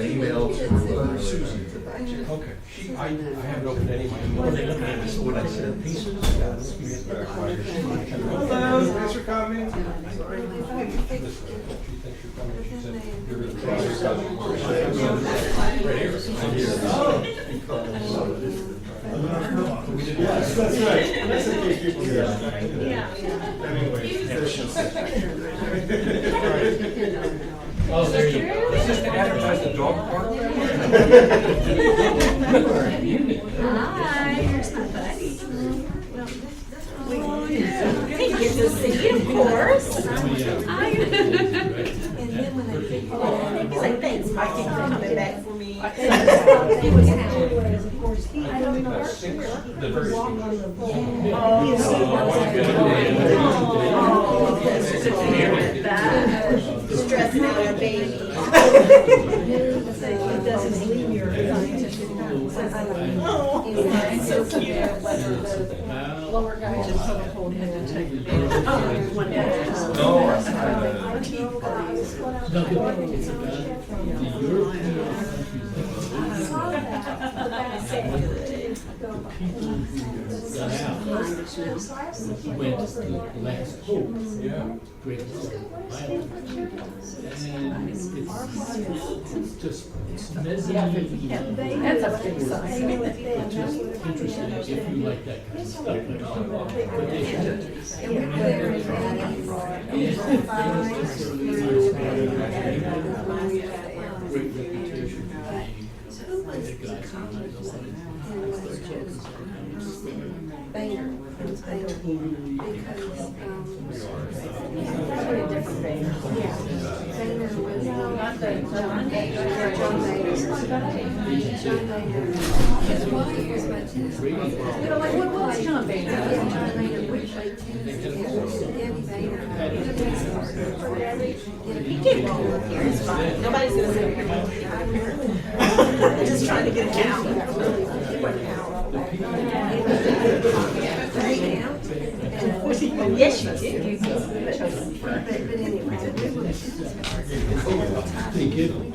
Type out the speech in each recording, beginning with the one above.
email to Susan. Okay. I haven't opened any of my emails. What I said. Pieces? Hello, thanks for coming. She thinks you're coming. She said you're going to try to Yes, that's right. That's in case people get out. Anyway. Oh, there you go. Is this to advertise the dog park? Hi, here's my buddy. Hey, good to see you, of course. Hi. He's like, thanks, Mike, for coming back for me. The version. Stressing out our baby. So cute. Lower guy just told him to take the baby. That's a big sign. It's just interesting if you like that kind of stuff. But they great reputation. What's John Boehner? He did wrong with here, it's fine. Nobody's gonna say you're wrong. I'm just trying to get it out. Yes, you did. But anyway, They give them.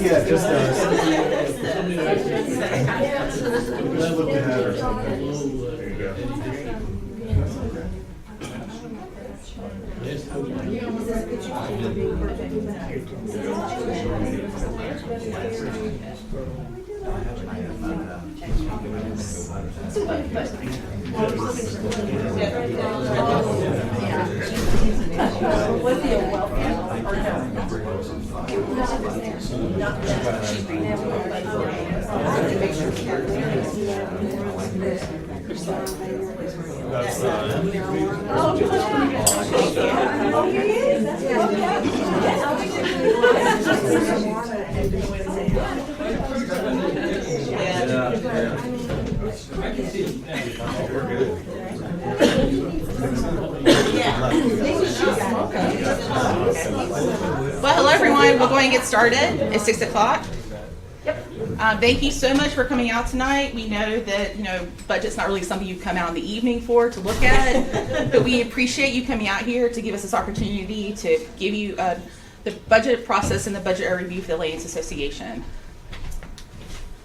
Yeah, just us. That would be better. There you go. Yes, was he a welfare or no? That's Well, hello everyone. We'll go ahead and get started. It's 6 o'clock. Thank you so much for coming out tonight. We know that budget's not really something you come out in the evening for to look at, but we appreciate you coming out here to give us this opportunity to give you the budget process and the budget review for the Ladies Association.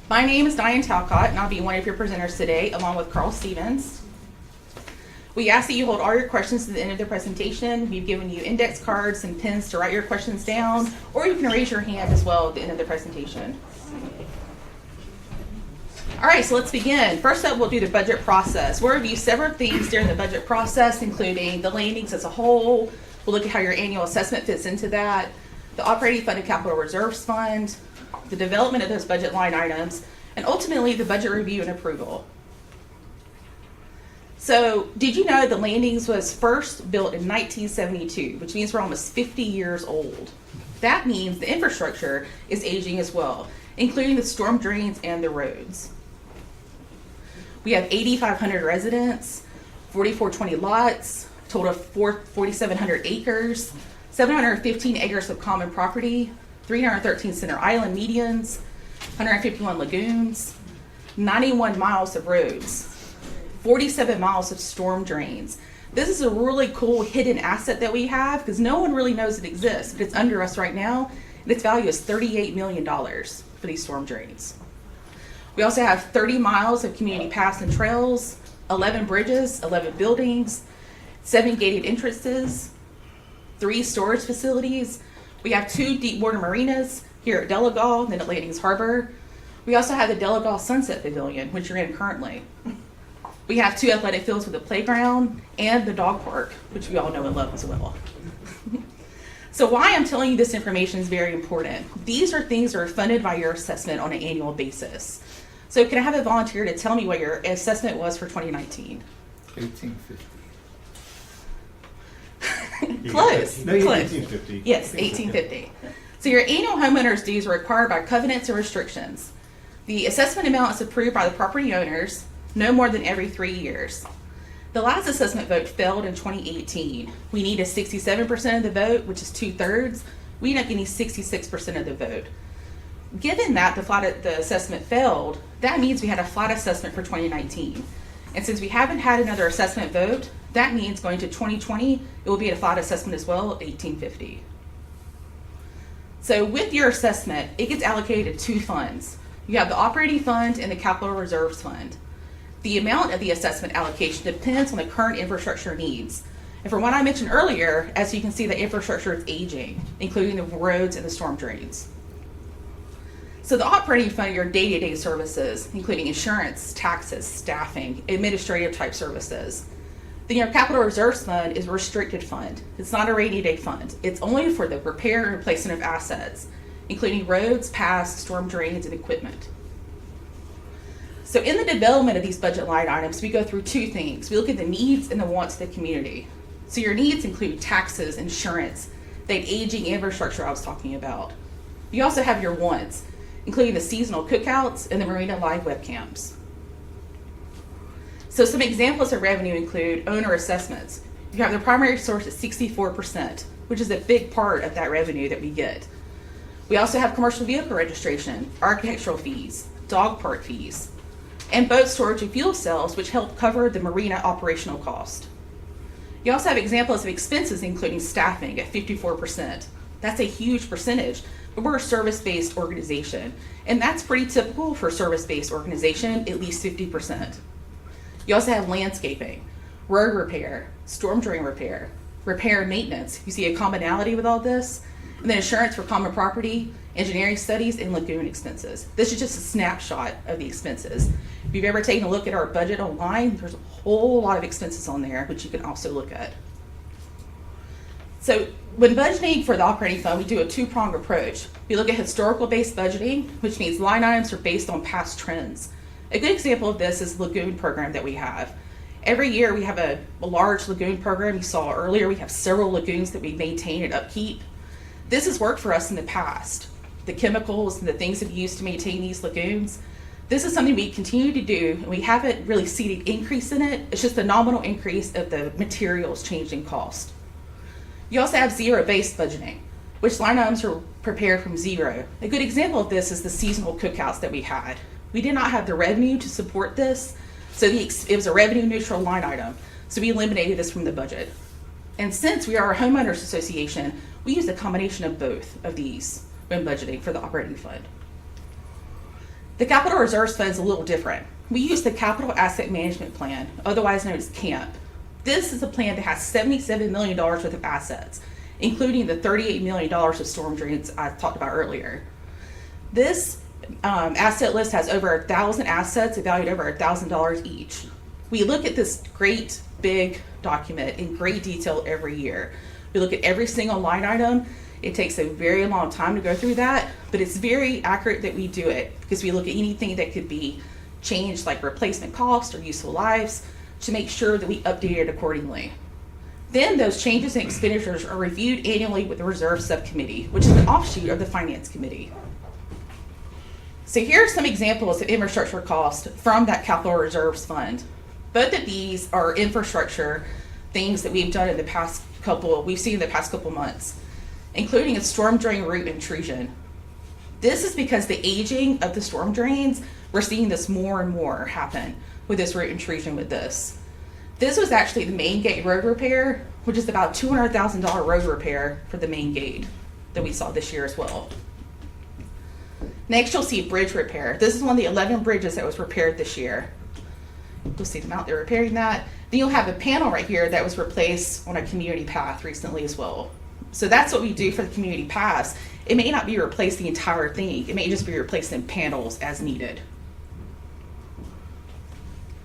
My name is Diane Talcott, and I'll be one of your presenters today, along with Carl Stevens. We ask that you hold all your questions to the end of the presentation. We've given you index cards and pens to write your questions down, or you can raise your hand as well at the end of the presentation. All right, so let's begin. First up, we'll do the budget process. We'll review several things during the budget process, including the landings as a whole. We'll look at how your annual assessment fits into that, the operating fund and capital reserves fund, the development of those budget line items, and ultimately the budget review and approval. So, did you know the landings was first built in 1972, which means we're almost 50 years old. That means the infrastructure is aging as well, including the storm drains and the roads. We have 8,500 residents, 4,420 lots, total of 4,700 acres, 715 acres of common property, 313 center island medians, 151 lagoons, 91 miles of roads, 47 miles of storm drains. This is a really cool hidden asset that we have because no one really knows it exists, but it's under us right now, and its value is $38 million for these storm drains. We also have 30 miles of community paths and trails, 11 bridges, 11 buildings, 7 gated entrances, 3 storage facilities. We have 2 deep water marinas here at Delagal and at Landings Harbor. We also have the Delagal Sunset Pavilion, which you're in currently. We have 2 athletic fields with a playground and the dog park, which we all know and love as well. So why I'm telling you this information is very important. These are things that are funded by your assessment on an annual basis. So can I have a volunteer to tell me what your assessment was for 2019? 1850. Close. No, you Close. 1850. Yes, 1850. So your annual homeowner's dues are required by covenants and restrictions. The assessment amount is approved by the property owners no more than every 3 years. The last assessment vote failed in 2018. We need a 67% of the vote, which is 2/3. We end up getting 66% of the vote. Given that the assessment failed, that means we had a flat assessment for 2019. And since we haven't had another assessment vote, that means going to 2020, it will be a flat assessment as well, 1850. So with your assessment, it gets allocated to 2 funds. You have the operating fund and the capital reserves fund. The amount of the assessment allocation depends on the current infrastructure needs. And from what I mentioned earlier, as you can see, the infrastructure is aging, including the roads and the storm drains. So the operating fund are your day-to-day services, including insurance, taxes, staffing, administrative type services. Then your capital reserves fund is a restricted fund. It's not a rainy day fund. It's only for the repair and replacement of assets, including roads, paths, storm drains, and equipment. So in the development of these budget line items, we go through 2 things. We look at the needs and the wants of the community. So your needs include taxes, insurance, that aging infrastructure I was talking about. You also have your wants, including the seasonal cookouts and the marina live webcams. So some examples of revenue include owner assessments. You have the primary source at 64%, which is a big part of that revenue that we get. We also have commercial vehicle registration, architectural fees, dog park fees, and boat storage and fuel sales, which help cover the marina operational cost. You also have examples of expenses, including staffing at 54%. That's a huge percentage, but we're a service-based organization, and that's pretty typical for a service-based organization, at least 50%. You also have landscaping, road repair, storm drain repair, repair and maintenance. You see a commonality with all this? And then insurance for common property, engineering studies, and lagoon expenses. This is just a snapshot of the expenses. If you've ever taken a look at our budget online, there's a whole lot of expenses on there, which you can also look at. So when budgeting for the operating fund, we do a 2-pronged approach. We look at historical-based budgeting, which means line items are based on past trends. A good example of this is the lagoon program that we have. Every year we have a large lagoon program. You saw earlier we have several lagoons that we maintain and upkeep. This has worked for us in the past. The chemicals and the things that we use to maintain these lagoons, this is something we continue to do, and we haven't really seen an increase in it. It's just a nominal increase of the materials change in cost. You also have zero-based budgeting, which line items are prepared from zero. A good example of this is the seasonal cookouts that we had. We did not have the revenue to support this, so it was a revenue neutral line item, so we eliminated this from the budget. And since we are a homeowners association, we use a combination of both of these when budgeting for the operating fund. The capital reserves fund is a little different. We use the Capital Asset Management Plan, otherwise known as CAMP. This is a plan that has $77 million worth of assets, including the $38 million of storm drains I talked about earlier. This asset list has over 1,000 assets valued over $1,000 each. We look at this great big document in great detail every year. We look at every single line item. It takes a very long time to go through that, but it's very accurate that we do it because we look at anything that could be changed, like replacement cost or useful lives, to make sure that we update it accordingly. Then those changes and expenditures are reviewed annually with the Reserve Subcommittee, which is an offshoot of the Finance Committee. So here are some examples of infrastructure costs from that Capital Reserves Fund. Both of these are infrastructure things that we've done in the past couple months. including a storm drain root intrusion. This is because the aging of the storm drains, we're seeing this more and more happen with this root intrusion with this. This was actually the main gate road repair, which is about $200,000 road repair for the main gate that we saw this year as well. Next, you'll see bridge repair. This is one of the 11 bridges that was repaired this year. You'll see them out there repairing that. Then you'll have a panel right here that was replaced on a community path recently as well. So that's what we do for the community paths. It may not be replace the entire thing. It may just be replacing panels as needed.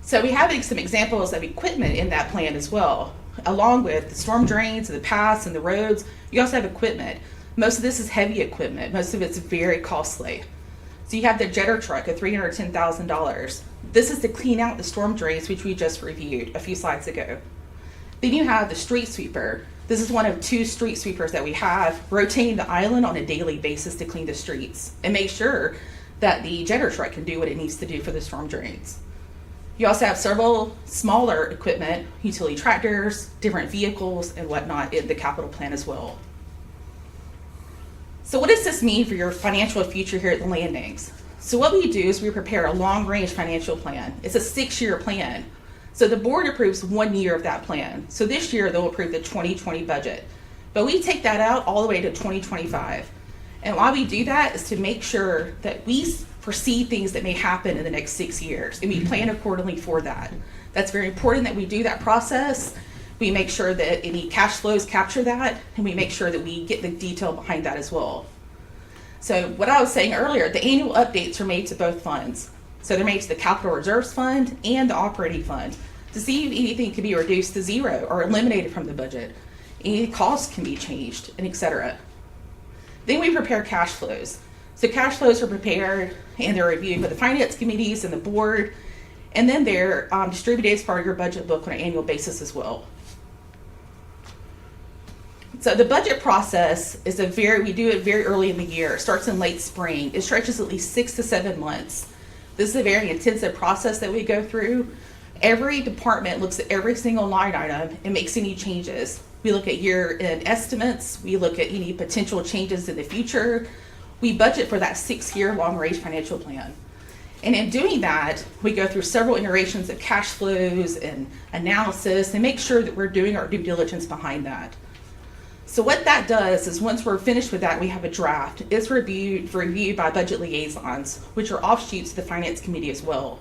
So we have some examples of equipment in that plan as well. Along with the storm drains and the paths and the roads, you also have equipment. Most of this is heavy equipment. Most of it's very costly. So you have the jetter truck at $310,000. This is to clean out the storm drains, which we just reviewed a few slides ago. Then you have the street sweeper. This is one of 2 street sweepers that we have rotating the island on a daily basis to clean the streets and make sure that the jetter truck can do what it needs to do for the storm drains. You also have several smaller equipment, utility tractors, different vehicles, and whatnot in the capital plan as well. So what does this mean for your financial future here at the landings? So what we do is we prepare a long-range financial plan. It's a 6-year plan. So the board approves 1 year of that plan. So this year they'll approve the 2020 budget. But we take that out all the way to 2025. And why we do that is to make sure that we foresee things that may happen in the next 6 years, and we plan accordingly for that. That's very important that we do that process. We make sure that any cash flows capture that, and we make sure that we get the detail behind that as well. So what I was saying earlier, the annual updates are made to both funds. So they're made to the Capital Reserves Fund and the Operating Fund to see if anything can be reduced to zero or eliminated from the budget. Any costs can be changed, and etc. Then we prepare cash flows. So cash flows are prepared and they're reviewed by the finance committees and the board, and then they're distributed as part of your budget book on an annual basis as well. So the budget process is we do it very early in the year. It starts in late spring. It stretches at least 6 to 7 months. This is a very intensive process that we go through. Every department looks at every single line item and makes any changes. We look at year-end estimates. We look at any potential changes in the future. We budget for that 6-year long-range financial plan. And in doing that, we go through several iterations of cash flows and analysis and make sure that we're doing our due diligence behind that. So what that does is once we're finished with that, we have a draft. It's reviewed by budget liaisons, which are offshoots of the finance committee as well.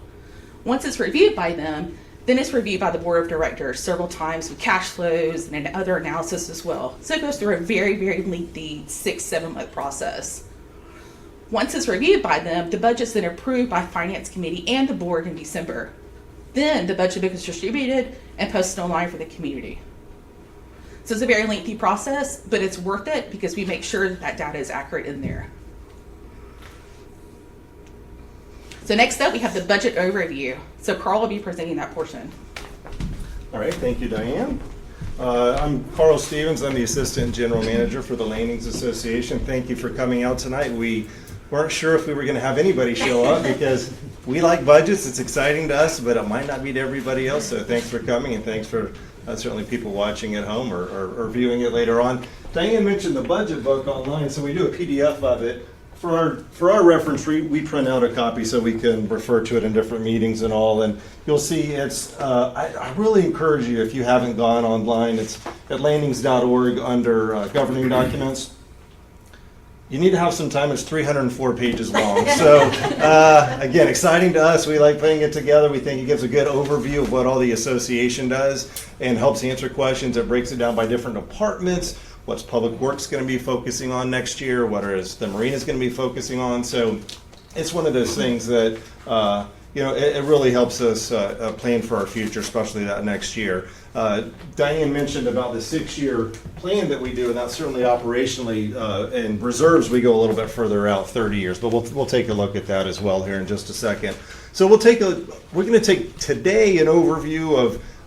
Once it's reviewed by them, then it's reviewed by the board of directors several times with cash flows and other analysis as well. So it goes through a very, very lengthy 6-7 month process. Once it's reviewed by them, the budget's then approved by finance committee and the board in December. Then the budget book is distributed and posted online for the community. So it's a very lengthy process, but it's worth it because we make sure that data is accurate in there. So next up, we have the budget overview. So Carl will be presenting that portion. All right, thank you, Diane. I'm Carl Stevens. I'm the Assistant General Manager for the Landings Association. Thank you for coming out tonight. We weren't sure if we were going to have anybody show up because we like budgets. It's exciting to us, but it might not be to everybody else. So thanks for coming, and thanks for certainly people watching at home or viewing it later on. Diane mentioned the budget book online, so we do a PDF of it. For our reference, we print out a copy so we can refer to it in different meetings and all. And you'll see it's, I really encourage you, if you haven't gone online, it's at landings.org under governing documents. You need to have some time. It's 304 pages long. So again, exciting to us. We like putting it together. We think it gives a good overview of what all the association does and helps answer questions. It breaks it down by different departments. What's Public Works going to be focusing on next year? What is the Marina is going to be focusing on? So it's one of those things that it really helps us plan for our future, especially that next year. Diane mentioned about the 6-year plan that we do, and that's certainly operationally. In reserves, we go a little bit further out, 30 years, but we'll take a look at that as well here in just a second. So we're going to take today an overview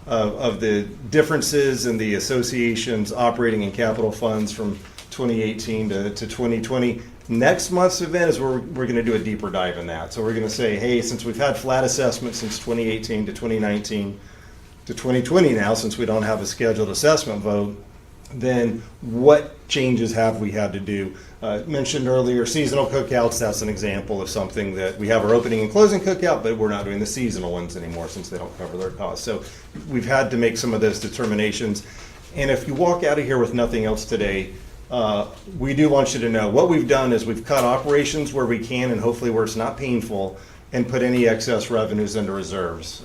of the differences in the association's operating and capital funds from 2018 to 2020. Next month's event is where we're going to do a deeper dive in that. So we're going to say, hey, since we've had flat assessment since 2018 to 2019 to 2020 now, since we don't have a scheduled assessment vote, then what changes have we had to do? Mentioned earlier, seasonal cookouts, that's an example of something that we have our opening and closing cookout, but we're not doing the seasonal ones anymore since they don't cover their costs. So we've had to make some of those determinations. And if you walk out of here with nothing else today, we do want you to know what we've done is we've cut operations where we can and hopefully where it's not painful and put any excess revenues into reserves.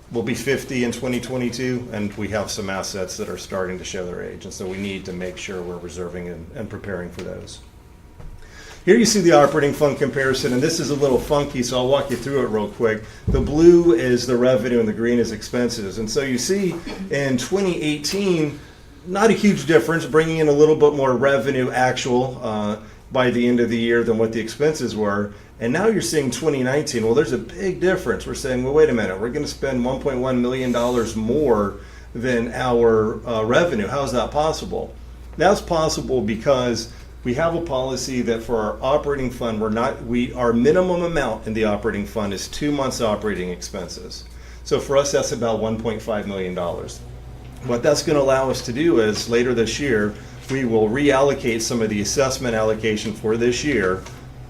We'll be 50 in 2022, and we have some assets that are starting to show their age, and so we need to make sure we're reserving and preparing for those. Here you see the operating fund comparison, and this is a little funky, so I'll walk you through it real quick. The blue is the revenue and the green is expenses, and so you see in 2018, not a huge difference, bringing in a little bit more revenue actual by the end of the year than what the expenses were. And now you're seeing 2019, well, there's a big difference. We're saying, well, wait a minute, we're going to spend $1.1 million more than our revenue. How is that possible? That's possible because we have a policy that for our operating fund, our minimum amount in the operating fund is 2 months operating expenses. So for us, that's about $1.5 million. What that's going to allow us to do is later this year, we will reallocate some of the assessment allocation for this year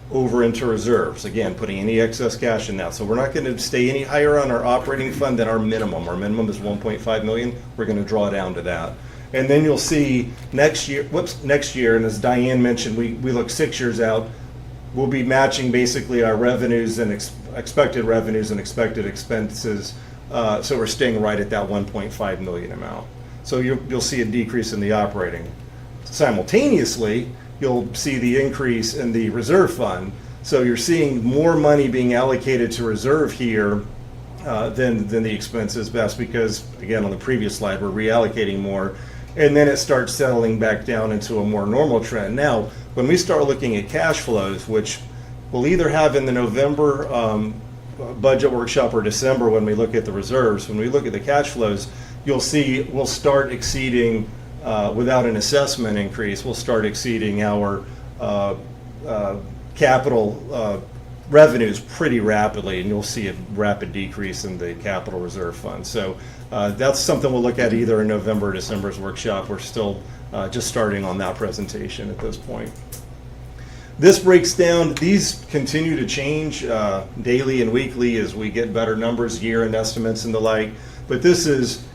over into reserves, again, putting any excess cash in that. So we're not going to stay any higher on our operating fund than our minimum. Our minimum is 1.5 million. We're going to draw down to that. And then you'll see next year, and as Diane mentioned, we look 6 years out, we'll be matching basically our revenues and expected revenues and expected expenses. So we're staying right at that 1.5 million amount. So you'll see a decrease in the operating. Simultaneously, you'll see the increase in the reserve fund. So you're seeing more money being allocated to reserve here than the expenses. That's because, again, on the previous slide, we're reallocating more. And then it starts settling back down into a more normal trend. Now, when we start looking at cash flows, which we'll either have in the November budget workshop or December when we look at the reserves, when we look at the cash flows, you'll see we'll start exceeding without an assessment increase, we'll start exceeding our capital revenues pretty rapidly, and you'll see a rapid decrease in the capital reserve fund. So that's something we'll look at either in November or December's workshop. We're still just starting on that presentation at this point. This breaks down, these continue to change daily and weekly as we get better numbers, year-end estimates and the like, but this is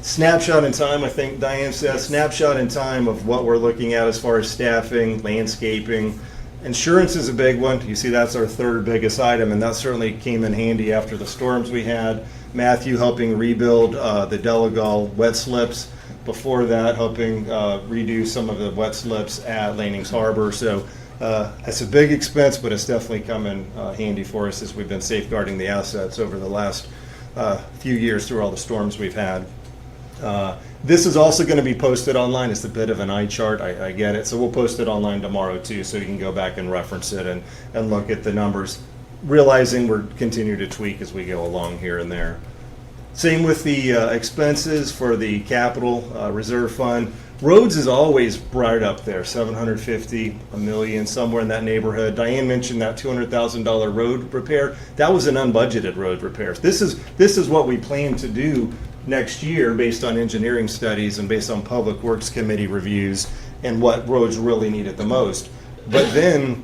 snapshot in time. I think Diane said snapshot in time of what we're looking at as far as staffing, landscaping. Insurance is a big one. You see that's our third biggest item, and that certainly came in handy after the storms we had. Matthew helping rebuild the Delagal wet slips. Before that, helping redo some of the wet slips at Lanings Harbor. So it's a big expense, but it's definitely come in handy for us as we've been safeguarding the assets over the last few years through all the storms we've had. This is also going to be posted online. It's a bit of an eye chart. I get it. So we'll post it online tomorrow too, so you can go back and reference it and look at the numbers, realizing we're continuing to tweak as we go along here and there. Same with the expenses for the capital reserve fund. Roads is always right up there, 750, a million, somewhere in that neighborhood. Diane mentioned that $200,000 road repair. That was an unbudgeted road repair. This is what we plan to do next year based on engineering studies and based on Public Works Committee reviews and what roads really need it the most. But then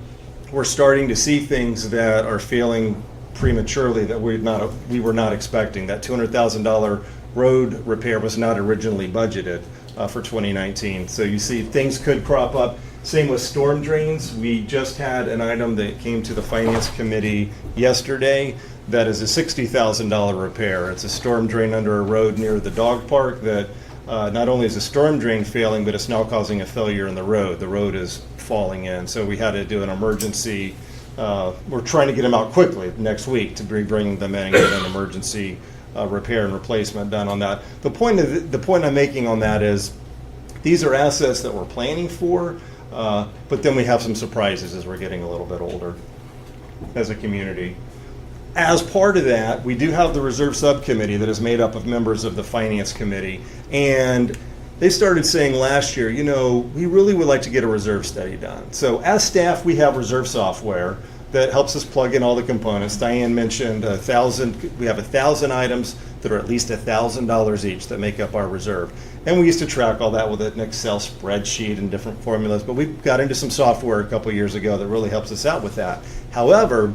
we're starting to see things that are failing prematurely that we were not expecting. That $200,000 road repair was not originally budgeted for 2019. So you see things could crop up. Same with storm drains. We just had an item that came to the Finance Committee yesterday that is a $60,000 repair. It's a storm drain under a road near the dog park that not only is a storm drain failing, but it's now causing a failure in the road. The road is falling in. So we had to do an emergency. We're trying to get them out quickly next week to be bringing them in and get an emergency repair and replacement done on that. The point I'm making on that is these are assets that we're planning for, but then we have some surprises as we're getting a little bit older as a community. As part of that, we do have the Reserve Subcommittee that is made up of members of the Finance Committee, and they started saying last year, we really would like to get a reserve study done. So as staff, we have reserve software that helps us plug in all the components. Diane mentioned we have 1,000 items that are at least $1,000 each that make up our reserve. And we used to track all that with an Excel spreadsheet and different formulas, but we got into some software a couple years ago that really helps us out with that. However,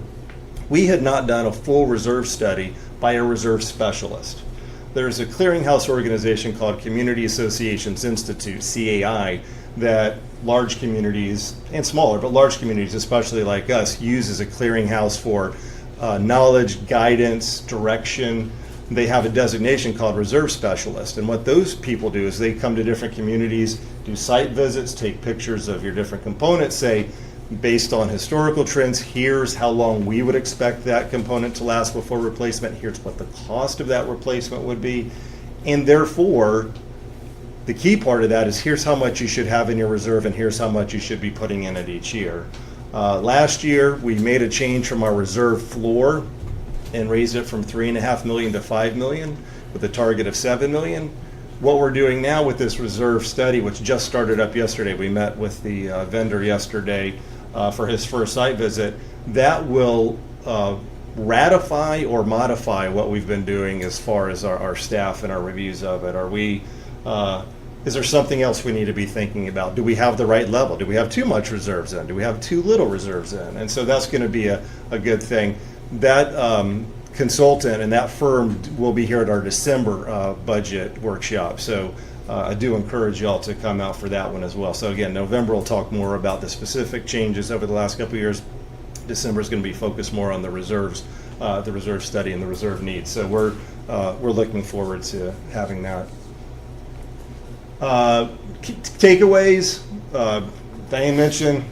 we had not done a full reserve study by a reserve specialist. There's a clearinghouse organization called Community Associations Institute, CAI, that large communities, and smaller, but large communities, especially like us, use as a clearinghouse for knowledge, guidance, direction. They have a designation called reserve specialist. And what those people do is they come to different communities, do site visits, take pictures of your different components, say, based on historical trends, here's how long we would expect that component to last before replacement, here's what the cost of that replacement would be, and therefore, the key part of that is here's how much you should have in your reserve and here's how much you should be putting in it each year. Last year, we made a change from our reserve floor and raised it from $3.5 million to $5 million with a target of $7 million. What we're doing now with this reserve study, which just started up yesterday, we met with the vendor yesterday for his first site visit, that will ratify or modify what we've been doing as far as our staff and our reviews of it. Are we, is there something else we need to be thinking about? Do we have the right level? Do we have too much reserves in? Do we have too little reserves in? And so that's going to be a good thing. That consultant and that firm will be here at our December budget workshop. So I do encourage y'all to come out for that one as well. So again, November we'll talk more about the specific changes over the last couple of years. December is going to be focused more on the reserves, the reserve study and the reserve needs. So we're looking forward to having that. Takeaways, Diane mentioned,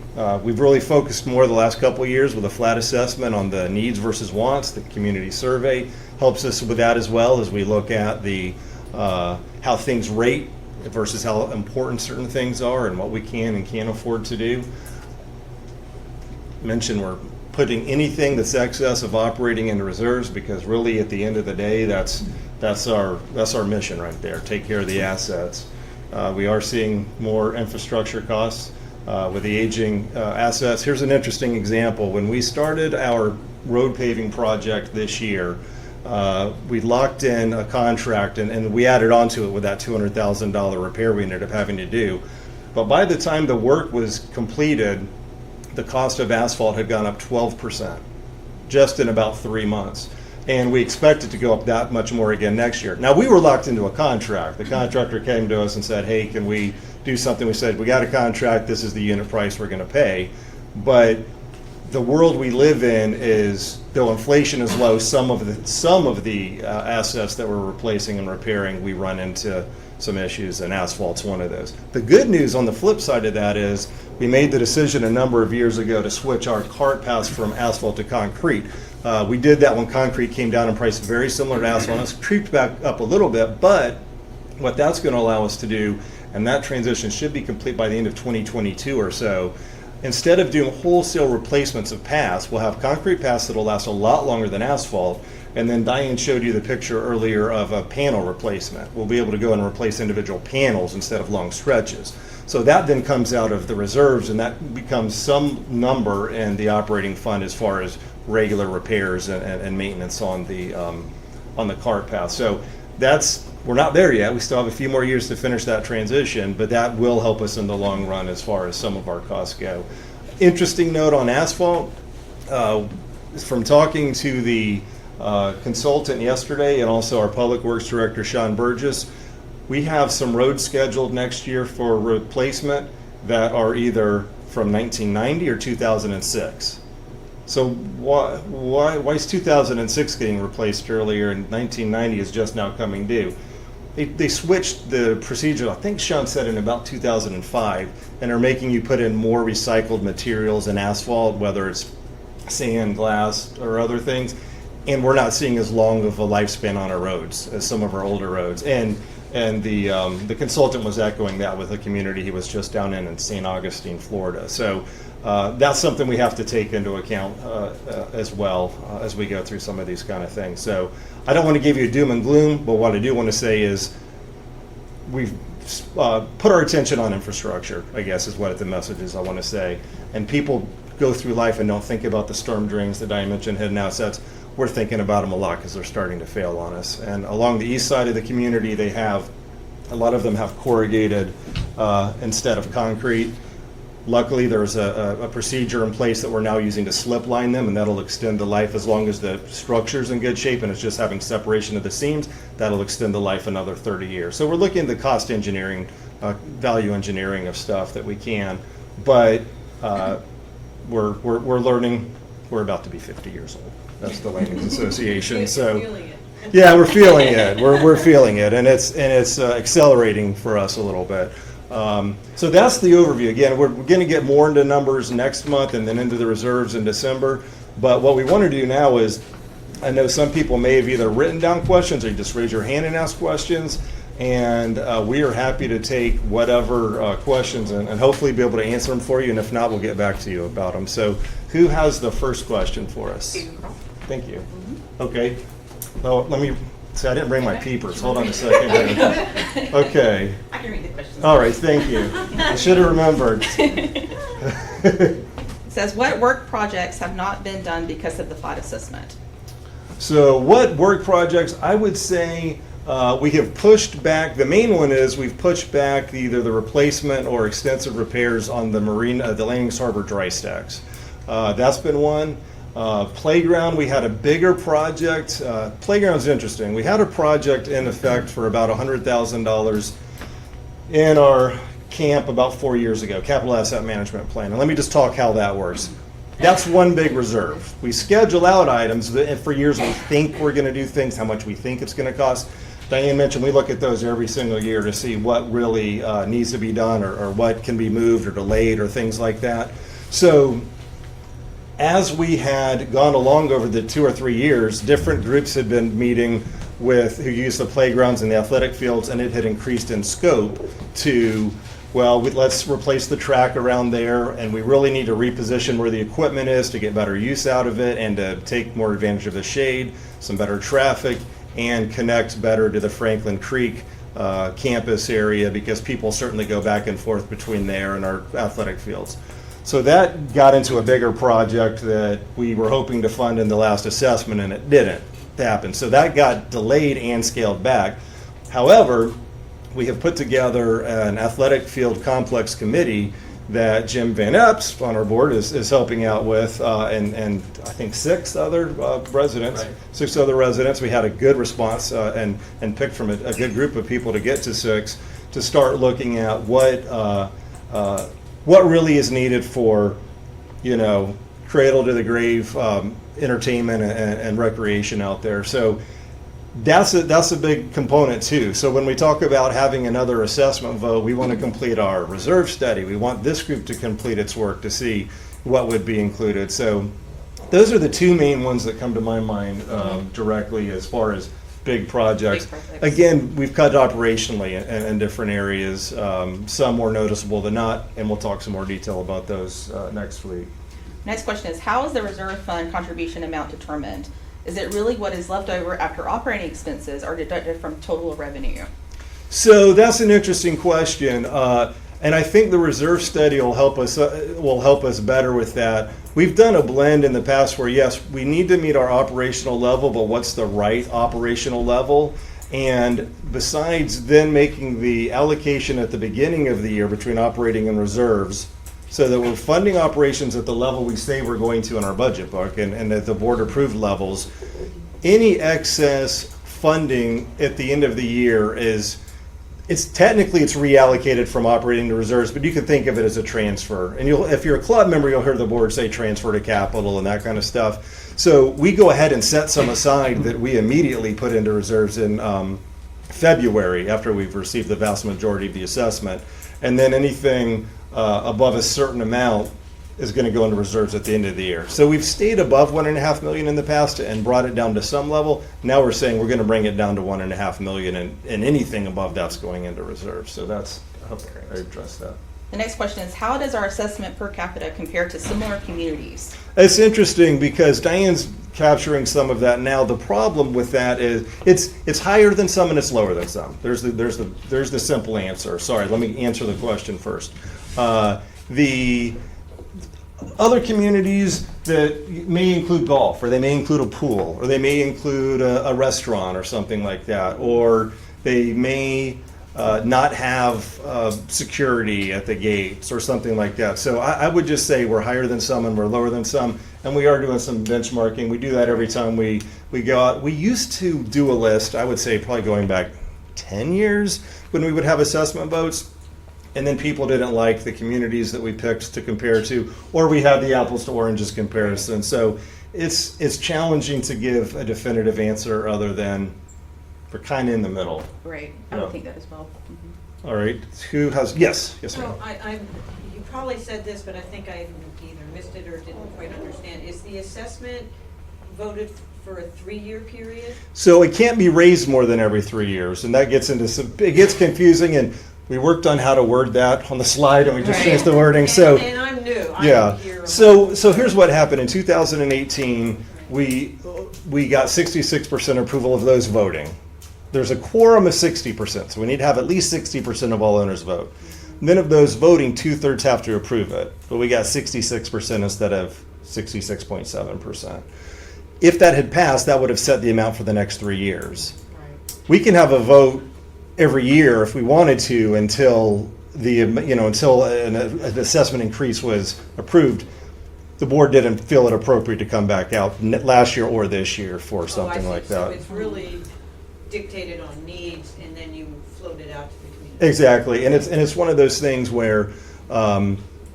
we've really focused more the last couple of years with a flat assessment on the needs versus wants. The community survey helps us with that as well as we look at the how things rate versus how important certain things are and what we can and can't afford to do. Mentioned we're putting anything that's excess of operating into reserves because really at the end of the day that's our mission right there. Take care of the assets. We are seeing more infrastructure costs with the aging assets. Here's an interesting example. When we started our road paving project this year, we locked in a contract and we added onto it with that $200,000 repair we ended up having to do. But by the time the work was completed, the cost of asphalt had gone up 12% just in about 3 months. And we expect it to go up that much more again next year. Now, we were locked into a contract. The contractor came to us and said, hey, can we do something? We said, we got a contract. This is the unit price we're going to pay. But the world we live in is, though inflation is low, some of the assets that we're replacing and repairing, we run into some issues, and asphalt's one of those. The good news on the flip side of that is we made the decision a number of years ago to switch our cart paths from asphalt to concrete. We did that when concrete came down in price, very similar to asphalt. It's creeped back up a little bit, but what that's going to allow us to do, and that transition should be complete by the end of 2022 or so, instead of doing wholesale replacements of paths, we'll have concrete paths that'll last a lot longer than asphalt. And then Diane showed you the picture earlier of a panel replacement. We'll be able to go and replace individual panels instead of long stretches. So that then comes out of the reserves, and that becomes some number in the operating fund as far as regular repairs and maintenance on the cart path. So we're not there yet. We still have a few more years to finish that transition, but that will help us in the long run as far as some of our costs go. Interesting note on asphalt, from talking to the consultant yesterday and also our Public Works Director, Sean Burgess, we have some roads scheduled next year for replacement that are either from 1990 or 2006. So why is 2006 getting replaced earlier and 1990 is just now coming due? They switched the procedure, I think Sean said in about 2005, and are making you put in more recycled materials in asphalt, whether it's sand, glass, or other things. And we're not seeing as long of a lifespan on our roads as some of our older roads. And the consultant was echoing that with a community he was just down in St. Augustine, Florida. So that's something we have to take into account as well as we go through some of these kind of things. So I don't want to give you doom and gloom, but what I do want to say is we've put our attention on infrastructure, I guess is what the message is I want to say. And people go through life and don't think about the storm drains that I mentioned, hidden assets. We're thinking about them a lot because they're starting to fail on us. And along the east side of the community, they have A lot of them have corrugated instead of concrete. Luckily, there's a procedure in place that we're now using to slip line them, and that'll extend the life as long as the structure's in good shape and it's just having separation of the seams. That'll extend the life another 30 years. So we're looking at the cost engineering, value engineering of stuff that we can, but we're learning. We're about to be 50 years old. That's the Lanings Association. So yeah, we're feeling it. We're feeling it, and it's accelerating for us a little bit. So that's the overview. Again, we're going to get more into numbers next month and then into the reserves in December. But what we want to do now is, I know some people may have either written down questions or you just raise your hand and ask questions. And we are happy to take whatever questions and hopefully be able to answer them for you. And if not, we'll get back to you about them. So who has the first question for us? Thank you. Okay. Well, let me see. I didn't bring my peepers. Hold on a second here. Okay. I can read the questions. All right. Thank you. I should have remembered. It says, what work projects have not been done because of the flat assessment? So what work projects? I would say we have pushed back. The main one is we've pushed back either the replacement or extensive repairs on the the Landings Harbor dry stacks. That's been one. Playground, we had a bigger project. Playground's interesting. We had a project in effect for about $100,000 in our camp about 4 years ago, capital asset management plan. And let me just talk how that works. That's one big reserve. We schedule out items, and for years we think we're going to do things, how much we think it's going to cost. Diane mentioned we look at those every single year to see what really needs to be done or what can be moved or delayed or things like that. So as we had gone along over the 2 or 3 years, different groups had been meeting with who use the playgrounds and the athletic fields, and it had increased in scope to, well, let's replace the track around there, and we really need to reposition where the equipment is to get better use out of it and to take more advantage of the shade, some better traffic, and connect better to the Franklin Creek campus area, because people certainly go back and forth between there and our athletic fields. So that got into a bigger project that we were hoping to fund in the last assessment, and it didn't happen. So that got delayed and scaled back. However, we have put together an athletic field complex committee that Jim Van Epps on our board is helping out with, and I think 6 other residents. Right. 6 other residents. We had a good response and picked from a good group of people to get to 6 to start looking at what really is needed for, cradle to the grave entertainment and recreation out there. So that's a big component too. So when we talk about having another assessment vote, we want to complete our reserve study. We want this group to complete its work to see what would be included. So those are the 2 main ones that come to my mind directly as far as big projects. Again, we've cut operationally in different areas, some more noticeable than not, and we'll talk some more detail about those next week. Next question is, how is the reserve fund contribution amount determined? Is it really what is left over after operating expenses or deducted from total revenue? So that's an interesting question, and I think the reserve study will help us better with that. We've done a blend in the past where, yes, we need to meet our operational level, but what's the right operational level? And besides then making the allocation at the beginning of the year between operating and reserves, so that we're funding operations at the level we say we're going to in our budget book and at the board approved levels, any excess funding at the end of the year it's reallocated from operating to reserves, but you can think of it as a transfer. And if you're a club member, you'll hear the board say transfer to capital and that kind of stuff. So we go ahead and set some aside that we immediately put into reserves in February after we've received the vast majority of the assessment. And then anything above a certain amount is going to go into reserves at the end of the year. So we've stayed above $1.5 million in the past and brought it down to some level. Now we're saying we're going to bring it down to $1.5 million, and anything above that's going into reserves. So I hope I addressed that. The next question is, how does our assessment per capita compare to similar communities? It's interesting because Diane's capturing some of that now. The problem with that is it's higher than some and it's lower than some. There's the simple answer. Sorry, let me answer the question first. The other communities that may include golf, or they may include a pool, or they may include a restaurant or something like that, or they may not have security at the gates or something like that. So I would just say we're higher than some and we're lower than some, and we are doing some benchmarking. We do that every time we go out. We used to do a list, I would say probably going back 10 years, when we would have assessment votes, and then people didn't like the communities that we picked to compare to, or we had the apples to oranges comparison. So it's challenging to give a definitive answer other than we're kind of in the middle. Right, I Yeah. would think that as well. All right, who has, yes, ma'am. So you probably said this, but I think I either missed it or didn't quite understand. Is the assessment voted for a 3-year period? So it can't be raised more than every 3 years, and that gets into it gets confusing, and we worked on how to word that on the slide, and we just Right. changed the wording, so. And I'm new. Yeah, I'm here. so here's what happened. In 2018, we got 66% approval of those voting. There's a quorum of 60%, so we need to have at least 60% of all owners vote. And then of those voting, 2/3 have to approve it, but we got 66% instead of 66.7%. If that had passed, that would have set the amount for the next 3 years. Right. We can have a vote every year if we wanted to until until an assessment increase was approved. The board didn't feel it appropriate to come back out last year or this year for something like that. So it's really dictated on needs, and then you float it out to the community. Exactly, and it's one of those things where,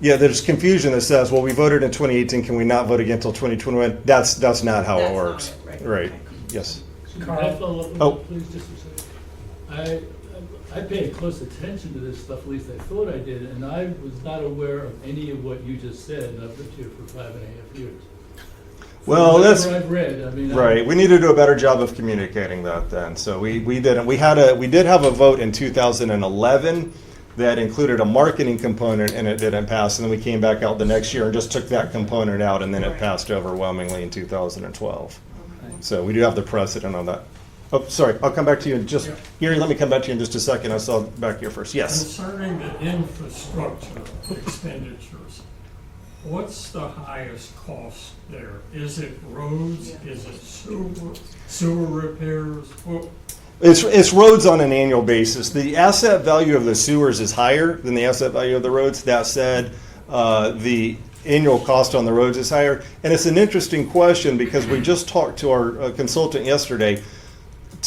there's confusion that says, well, we voted in 2018, can we not vote again until 2021? That's not how it That's not works. it, right. Right. Yes. Can I follow up on Oh. that, please, just a second? I paid close attention to this stuff, at least I thought I did, and I was not aware of any of what you just said, and I've lived here for 5.5 years. Well, From that's whatever I've read, I mean. right. We need to do a better job of communicating that then. So we didn't. We did have a vote in 2011 that included a marketing component, and it didn't pass. And then we came back out the next year and just took that component out, and then it passed overwhelmingly in 2012. So we do have the precedent on that. Oh, sorry. I'll come back to you in just. Gary, let me come back to you in just a second. I saw back here first. Yes. Concerning the infrastructure expenditures, what's the highest cost there? Is it roads? Is it sewer repairs? Well, It's roads on an annual basis. The asset value of the sewers is higher than the asset value of the roads. That said, the annual cost on the roads is higher. And it's an interesting question because we just talked to our consultant yesterday.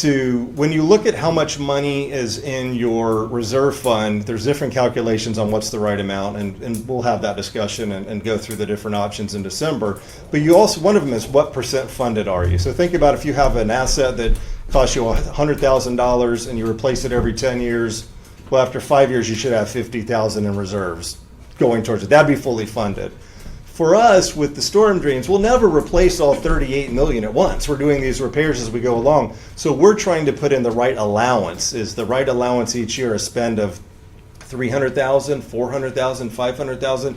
When you look at how much money is in your reserve fund, there's different calculations on what's the right amount, and we'll have that discussion and go through the different options in December. But you also, one of them is what percent funded are you? So think about if you have an asset that costs you $100,000 and you replace it every 10 years, well, after 5 years, you should have $50,000 in reserves going towards it. That'd be fully funded. For us, with the storm drains, we'll never replace all 38 million at once. We're doing these repairs as we go along. So we're trying to put in the right allowance. Is the right allowance each year a spend of 300,000, 400,000, 500,000?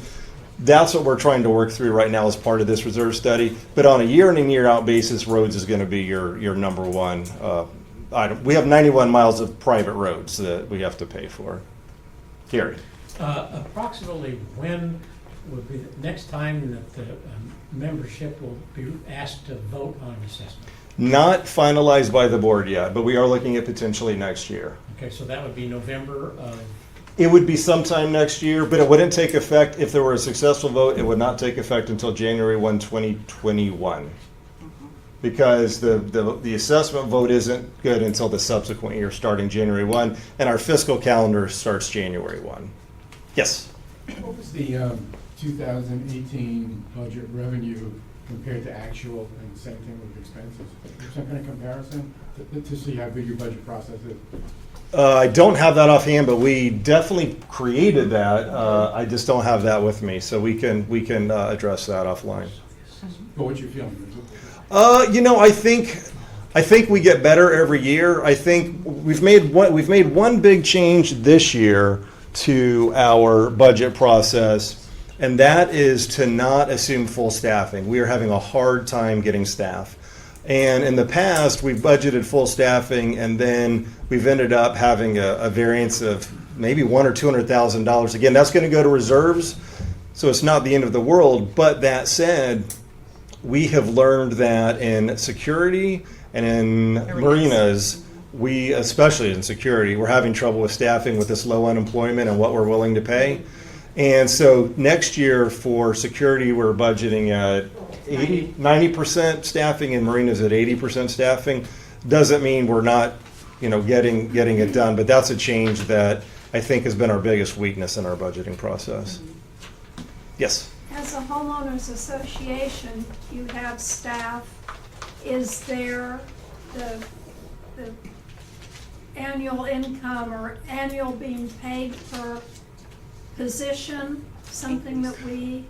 That's what we're trying to work through right now as part of this reserve study. But on a year in and year out basis, roads is going to be your number one item. We have 91 miles of private roads that we have to pay for. Gary. Approximately when would be the next time that the membership will be asked to vote on an assessment? Not finalized by the board yet, but we are looking at potentially next year. Okay, so that would be November of, It would be sometime next year, but it wouldn't take effect, if there were a successful vote, it would not take effect until January 1, 2021. Because the assessment vote isn't good until the subsequent year, starting January 1, and our fiscal calendar starts January 1. Yes? What was the 2018 budget revenue compared to actual, and same thing with expenses? Some kind of comparison to see how good your budget process is? I don't have that offhand, but we definitely created that. I just don't have that with me, so we can address that offline. But what's your feeling? I think we get better every year. I think we've made one big change this year to our budget process, and that is to not assume full staffing. We are having a hard time getting staff. And in the past, we've budgeted full staffing, and then we've ended up having a variance of maybe $100,000 or $200,000. Again, that's going to go to reserves, so it's not the end of the world. But that said, we have learned that in security and in marinas, we, especially in security, we're having trouble with staffing with this low unemployment and what we're willing to pay. And so next year for security, we're budgeting at 90% staffing, and marinas at 80% staffing. Doesn't mean we're not, getting it done, but that's a change that I think has been our biggest weakness in our budgeting process. Yes? As a homeowners association, you have staff. Is there the annual income or annual being paid per position, something that we?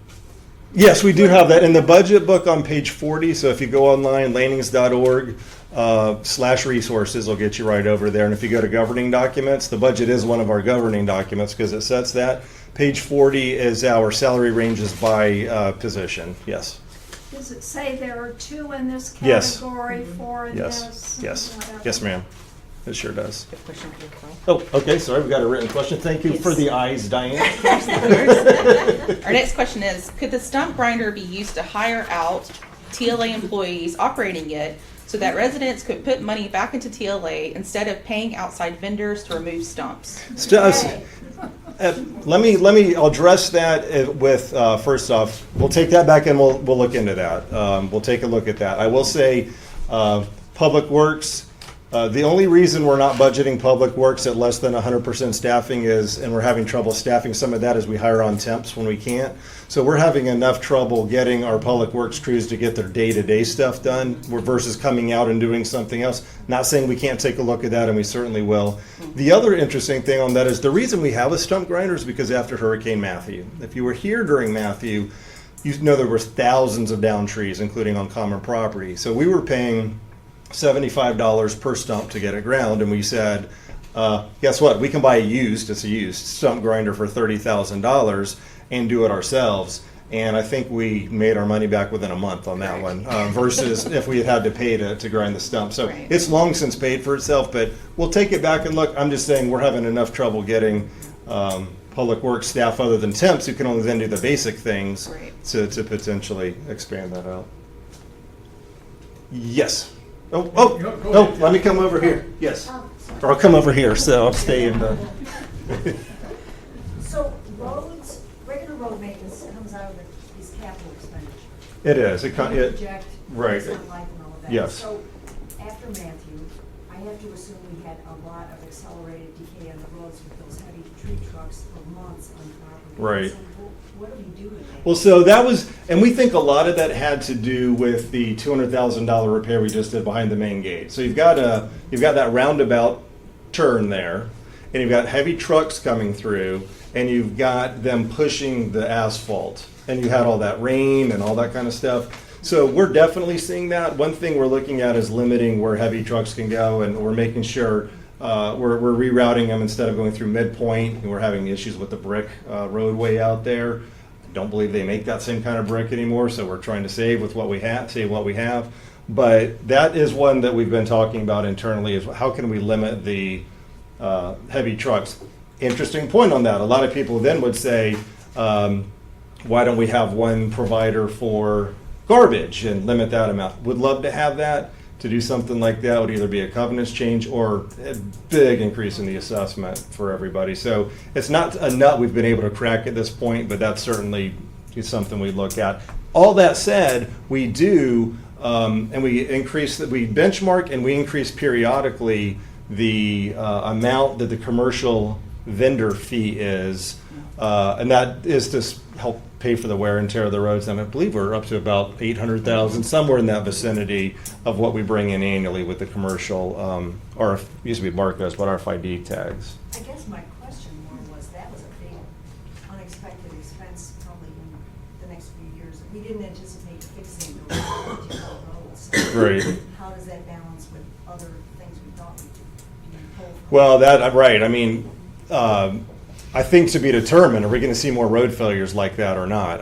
Yes, we do have that in the budget book on page 40. So if you go online, lanings.org /resources will get you right over there. And if you go to governing documents, the budget is one of our governing documents because it sets that. Page 40 is our salary ranges by position. Yes. Does it say there are 2 in this Yes. category, 4 in Yes. this? Yes. whatever? Yes, ma'am. It sure does. Good question for you, Carl. Oh, okay. Sorry, we've got a written question. Thank you for Yes. the eyes, Diane. Our next question is, could the stump grinder be used to hire out TLA employees operating it so that residents could put money back into TLA instead of paying outside vendors to remove stumps? Let me address that with, first off, we'll take that back and we'll look into that. We'll take a look at that. I will say, Public Works, the only reason we're not budgeting Public Works at less than 100% staffing is, and we're having trouble staffing some of that, is we hire on temps when we can't. So we're having enough trouble getting our Public Works crews to get their day-to-day stuff done versus coming out and doing something else. Not saying we can't take a look at that, and we certainly will. The other interesting thing on that is the reason we have a stump grinder is because after Hurricane Matthew. If you were here during Matthew, you know there were thousands of downed trees, including on common property. So we were paying $75 per stump to get it ground, and we said, guess what? We can buy it's a used stump grinder for $30,000 and do it ourselves. And I think we made our money back within a month on that one, versus if we had to pay to grind the stump. So Right. it's long since paid for itself, but we'll take it back and look. I'm just saying we're having enough trouble getting Public Works staff other than temps who can only then do the basic things Right. to potentially expand that out. Yes. Oh, let me come over here. Yes. Or I'll come over here, so I'll stay in the. So roads, regular road maintenance comes out of these capital expenditures. It is. You project right. based on life and all of that. Yes. So after Matthew, I have to assume we had a lot of accelerated decay on the roads with those heavy tree trucks for months on property. Right. So what do we do with that? Well, so that was, and we think a lot of that had to do with the $200,000 repair we just did behind the main gate. So you've got that roundabout turn there, and you've got heavy trucks coming through, and you've got them pushing the asphalt, and you had all that rain and all that kind of stuff. So we're definitely seeing that. One thing we're looking at is limiting where heavy trucks can go, and we're making sure we're rerouting them instead of going through midpoint. And we're having issues with the brick roadway out there. I don't believe they make that same kind of brick anymore, so we're trying to save what we have. But that is one that we've been talking about internally, is how can we limit the heavy trucks. Interesting point on that. A lot of people then would say, why don't we have one provider for garbage and limit that amount? Would love to have that. To do something like that would either be a covenants change or a big increase in the assessment for everybody. So it's not a nut we've been able to crack at this point, but that certainly is something we look at. All that said, we do, and we benchmark and we increase periodically the amount that the commercial vendor fee is, and that is to help pay for the wear and tear of the roads. And I believe we're up to about 800,000, somewhere in that vicinity of what we bring in annually with the commercial, or used to be barcodes, but RFID tags. I guess my question more was, that was a big unexpected expense probably in the next few years. We didn't anticipate fixing those particular roads. So Right. how does that balance with other things we thought we could pull from? Well, right. I mean, I think to be determined, are we going to see more road failures like that or not?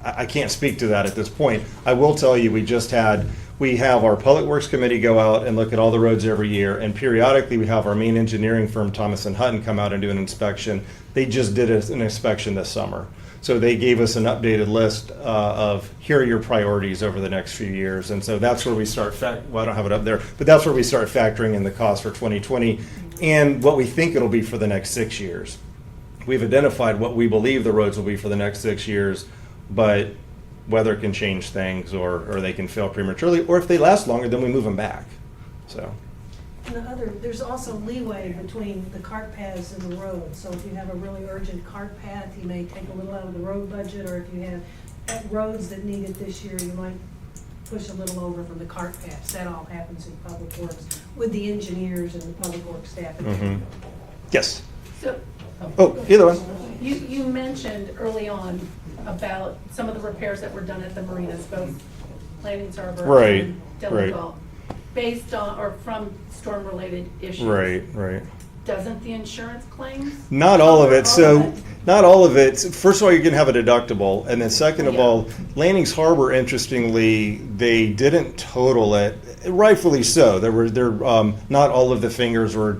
I can't speak to that at this point. I will tell you, we have our Public Works Committee go out and look at all the roads every year, and periodically we have our main engineering firm, Thomas & Hutton, come out and do an inspection. They just did an inspection this summer. So they gave us an updated list of here are your priorities over the next few years. And so that's where we start, well, I don't have it up there, but that's where we start factoring in the cost for 2020 and what we think it'll be for the next 6 years. We've identified what we believe the roads will be for the next 6 years, but weather can change things or they can fail prematurely, or if they last longer, then we move them back. So. And there's also leeway between the cart paths and the road. So if you have a really urgent cart path, you may take a little out of the road budget, or if you have roads that need it this year, you might push a little over from the cart paths. That all happens in Public Works with the engineers and the Public Works staff. Yes. So Oh, either one. you mentioned early on about some of the repairs that were done at the marinas, both Landing Harbor Right, and right. Delaware, based on, or from storm-related issues. Right. Doesn't the insurance claims? Not all of it. cover So, all of it? not all of it. First of all, you're going to have a deductible. And then second of Yeah. all, Landings Harbor, interestingly, they didn't total it. Rightfully so. Not all of the fingers were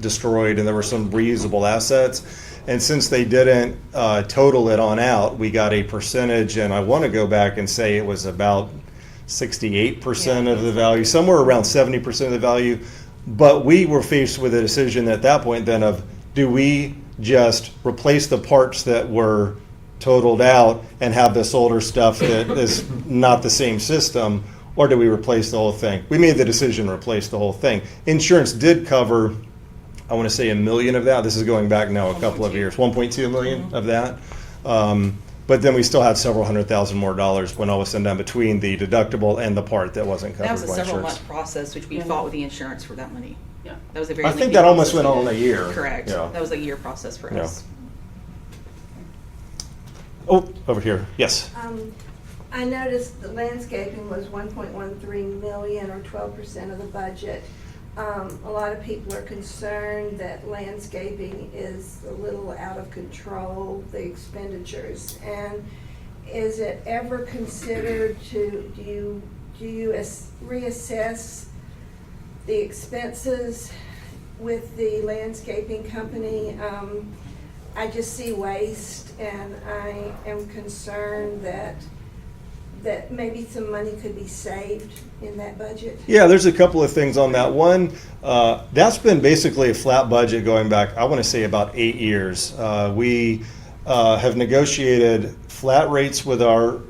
destroyed, and there were some reusable assets. And since they didn't total it on out, we got a percentage, and I want to go back and say it was about 68% of the value, somewhere around 70% of the value. But we were faced with a decision at that point then of, do we just replace the parts that were totaled out and have this older stuff that is not the same system, or do we replace the whole thing? We made the decision to replace the whole thing. Insurance did cover, I want to say, $1 million of that. This is going back now a couple of years, 1.2 million of that. But then we still had several $100,000 more when all was said and done between the deductible and the part that wasn't covered That was a by several insurance. month process, which we fought with the insurance for that money. Yeah. That was a very I think lengthy that almost process. went on a year. Correct. Yeah. That was a year process for Yeah. us. Oh, over here, yes. I noticed the landscaping was 1.13 million, or 12% of the budget. A lot of people are concerned that landscaping is a little out of control, the expenditures. And is it ever considered do you reassess the expenses with the landscaping company? I just see waste, and I am concerned that maybe some money could be saved in that budget. Yeah, there's a couple of things on that. One, that's been basically a flat budget going back, I want to say, about 8 years. We have negotiated flat rates with our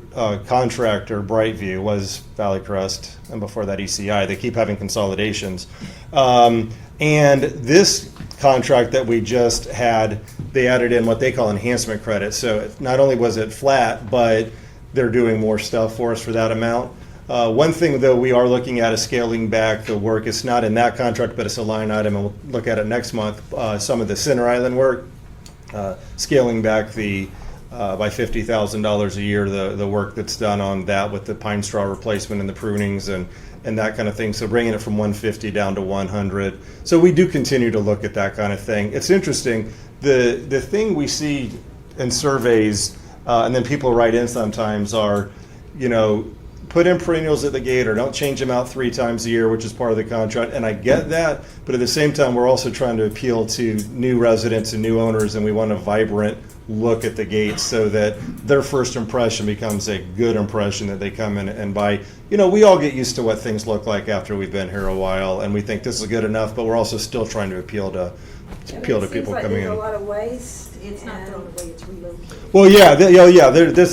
contractor. Brightview was Valley Crest, and before that ECI. They keep having consolidations. And this contract that we just had, they added in what they call enhancement credits. So not only was it flat, but they're doing more stuff for us for that amount. One thing, though, we are looking at is scaling back the work. It's not in that contract, but it's a line item, and we'll look at it next month. Some of the Center Island work, scaling back by $50,000 a year, the work that's done on that with the pine straw replacement and the prunings and that kind of thing. So bringing it from 150 down to 100. So we do continue to look at that kind of thing. It's interesting. The thing we see in surveys, and then people write in sometimes, are, put in perennials at the gate or don't change them out 3 times a year, which is part of the contract. And I get that, but at the same time, we're also trying to appeal to new residents and new owners, and we want a vibrant look at the gates so that their first impression becomes a good impression that they come in and buy. We all get used to what things look like after we've been here a while, and we think this is good enough, but we're also still trying to appeal to people coming in. There's a lot of waste. It's not thrown away, it's relocated. Well,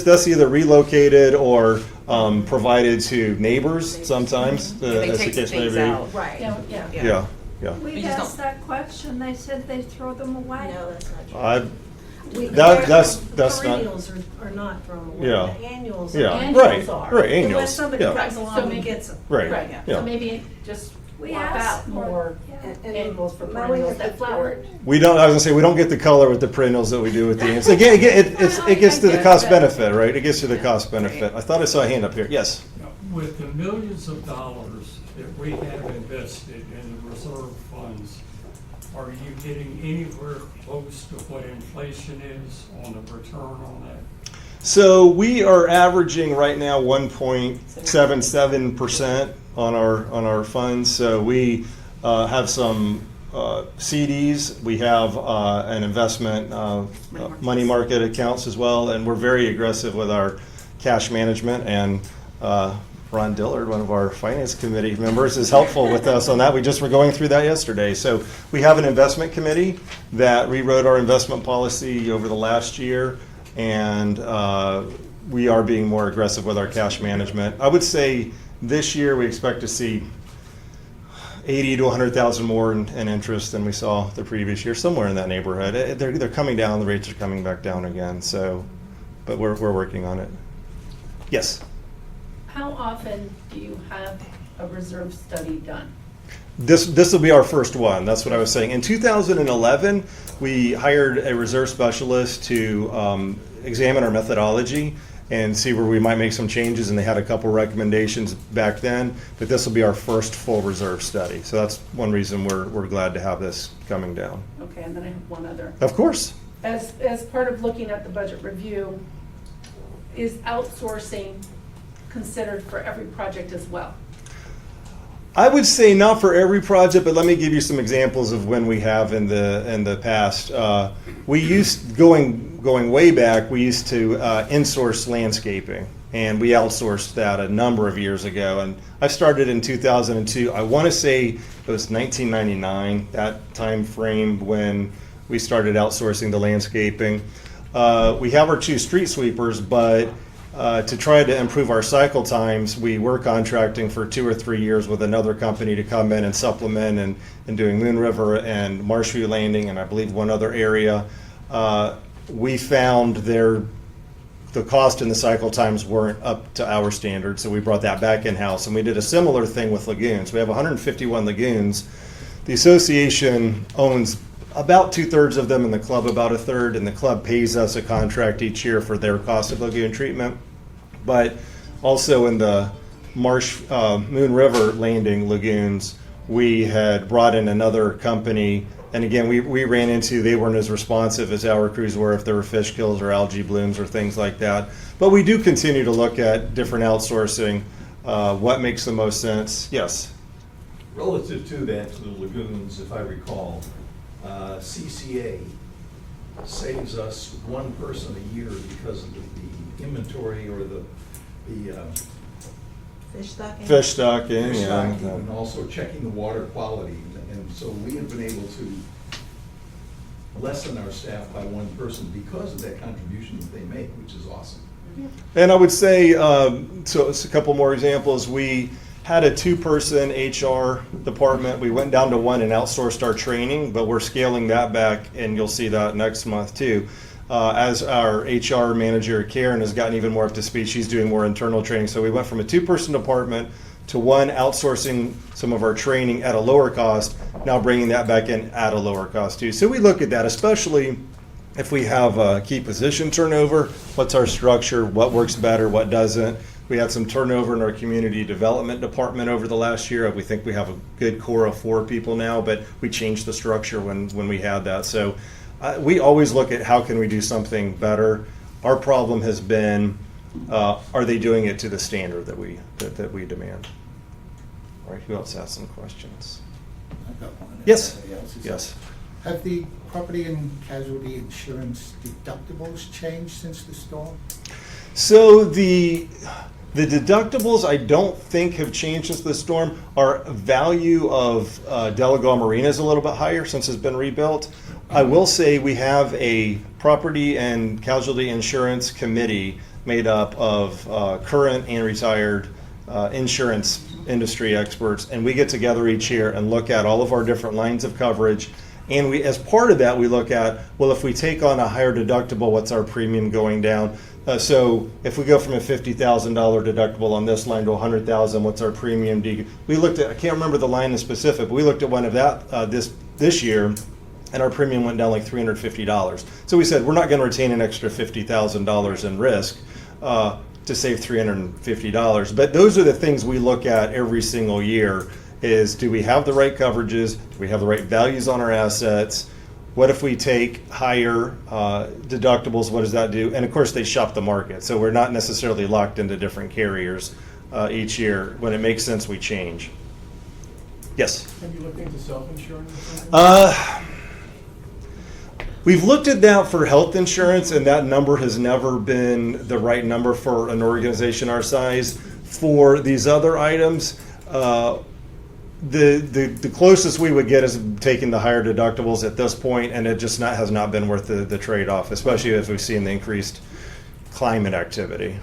that's either relocated or provided to neighbors sometimes. They as the take some case may things be. out. Right. Yeah. Yeah. We just asked that question, they said they throw them away. No, that's not true. That's not. Perennials are not thrown away. Yeah. The annuals, Yeah. annuals are. Right, annuals, Unless somebody yeah. comes Right, along so and maybe- gets them. Right. Yeah. Yeah. So maybe just We Swap asked out more And annuals for mowing perennials at that the flower. court. We don't. I was gonna say we don't get the color with the perennials that we do with the ants. Again, it gets to the cost benefit, right? It gets to the cost benefit. I thought I saw a hand up here. Yes. With the millions of dollars that we have invested in the reserve funds, are you getting anywhere close to what inflation is on the return on that? So we are averaging right now 1.77% on our funds. So we have some CDs. We have an investment money market accounts as well, and we're very aggressive with our cash management. And Ron Dillard, one of our finance committee members, is helpful with us on that. We just were going through that yesterday. So we have an investment committee that rewrote our investment policy over the last year, and we are being more aggressive with our cash management. I would say this year we expect to see 80 to 100,000 more in interest than we saw the previous year, somewhere in that neighborhood. They're coming down. The rates are coming back down again. So, but we're working on it. Yes. How often do you have a reserve study done? This will be our first one. That's what I was saying. In 2011, we hired a reserve specialist to examine our methodology and see where we might make some changes, and they had a couple recommendations back then, but this will be our first full reserve study. So that's one reason we're glad to have this coming down. Okay, and then I have one other. Of course. As part of looking at the budget review, is outsourcing considered for every project as well? I would say not for every project, but let me give you some examples of when we have in the past. We used, going way back, we used to insource landscaping, and we outsourced that a number of years ago. And I started in 2002. I want to say it was 1999, that time frame when we started outsourcing the landscaping. We have our 2 street sweepers, but to try to improve our cycle times, we were contracting for 2 or 3 years with another company to come in and supplement and doing Moon River and Marshview Landing, and I believe one other area. We found the cost and the cycle times weren't up to our standards, so we brought that back in-house, and we did a similar thing with lagoons. We have 151 lagoons. The association owns about 2/3 of them, and the club about 1/3, and the club pays us a contract each year for their cost of lagoon treatment. But also in the Moon River Landing lagoons, we had brought in another company, and again, we ran into, they weren't as responsive as our crews were if there were fish kills or algae blooms or things like that. But we do continue to look at different outsourcing, what makes the most sense. Yes? Relative to that, to the lagoons, if I recall, CCA saves us 1 person a year because of the inventory or the Fish stocking? Fish stocking, fish yeah. stocking, and also checking the water quality. And so we have been able to lessen our staff by 1 person because of that contribution that they make, which is awesome. And I would say, so it's a couple more examples. We had a 2-person HR department. We went down to 1 and outsourced our training, but we're scaling that back, and you'll see that next month too. As our HR manager, Karen, has gotten even more up to speed, she's doing more internal training. So we went from a 2-person department to 1 outsourcing some of our training at a lower cost, now bringing that back in at a lower cost too. So we look at that, especially if we have key position turnover, what's our structure, what works better, what doesn't. We had some turnover in our community development department over the last year. We think we have a good core of 4 people now, but we changed the structure when we had that. So we always look at how can we do something better. Our problem has been, are they doing it to the standard that we demand? All right, who else has some questions? I've got one. Yes. Everybody else is- Yes. Have the property and casualty insurance deductibles changed since the storm? So the deductibles I don't think have changed since the storm. Our value of Delagoa Marina is a little bit higher since it's been rebuilt. I will say we have a property and casualty insurance committee made up of current and retired insurance industry experts, and we get together each year and look at all of our different lines of coverage. And we, as part of that, we look at, well, if we take on a higher deductible, what's our premium going down? So if we go from a $50,000 deductible on this line to $100,000, what's our premium? We looked at, I can't remember the line in specific, but we looked at one of that this year, and our premium went down like $350. So we said, we're not going to retain an extra $50,000 in risk to save $350. But those are the things we look at every single year is, do we have the right coverages? Do we have the right values on our assets? What if we take higher deductibles? What does that do? And of course, they shop the market. So we're not necessarily locked into different carriers each year. When it makes sense, we change. Yes. Have you looked into self-insurance or something? We've looked at that for health insurance, and that number has never been the right number for an organization our size. For these other items, the closest we would get is taking the higher deductibles at this point, and it just has not been worth the trade-off, especially as we've seen the increased climate activity.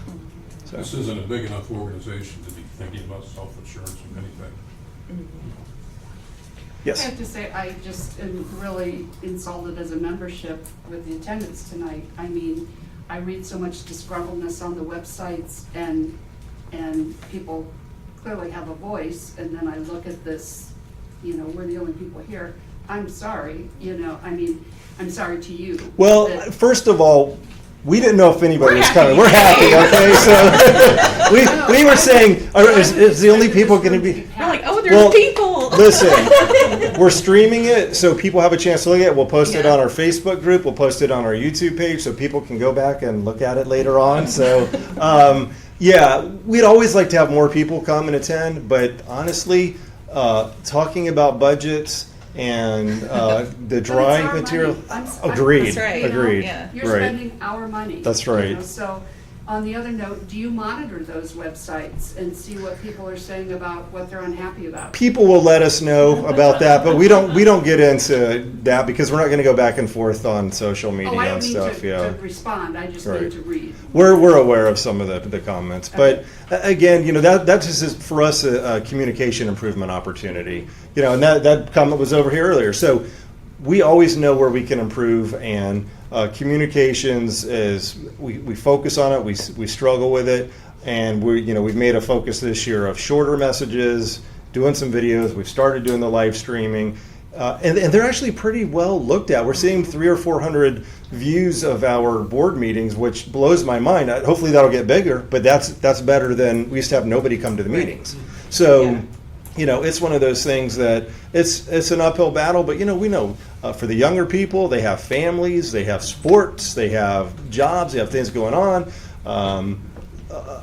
So. This isn't a big enough organization to be thinking about self-insurance of anything. Yes. I have to say, I just am really insulted as a membership with the attendance tonight. I mean, I read so much disgruntledness on the websites, and people clearly have a voice, and then I look at this, you know, we're the only people here. I'm sorry, you know, I mean, I'm sorry to you. Well, that- first of all, we didn't know if anybody We're was happy. coming. We're happy, okay? So we were saying, is the only people going to be? We're like, oh, there's Well, people. Listen, we're streaming it so people have a chance to look at it. We'll post it Yeah. on our Facebook group. We'll post it on our YouTube page so people can go back and look at it later on. So, yeah, we'd always like to have more people come and attend, but honestly, talking about budgets and the dry our material. money. I'm Agreed. That's right. Agreed. Yeah. You're Right. spending our money. That's you right. know, So, on the other note, do you monitor those websites and see what people are saying about what they're unhappy about? People will let us know about that, but we don't get into that because we're not going to go back and forth on social media Oh, I don't and mean stuff. to respond, I just Right. need to read. We're aware of some of the comments, but again, you know, that just is for us a communication improvement opportunity. You know, and that comment was over here earlier. So we always know where we can improve, and communications is we focus on it. We struggle with it, and we've made a focus this year of shorter messages, doing some videos. We've started doing the live streaming. And they're actually pretty well looked at. We're seeing 300 or 400 views of our board meetings, which blows my mind. Hopefully that'll get bigger, but that's better than we used to have nobody come to the meetings. So, Yeah. you know, it's one of those things that it's an uphill battle, but you know, we know for the younger people, they have families, they have sports, they have jobs, they have things going on.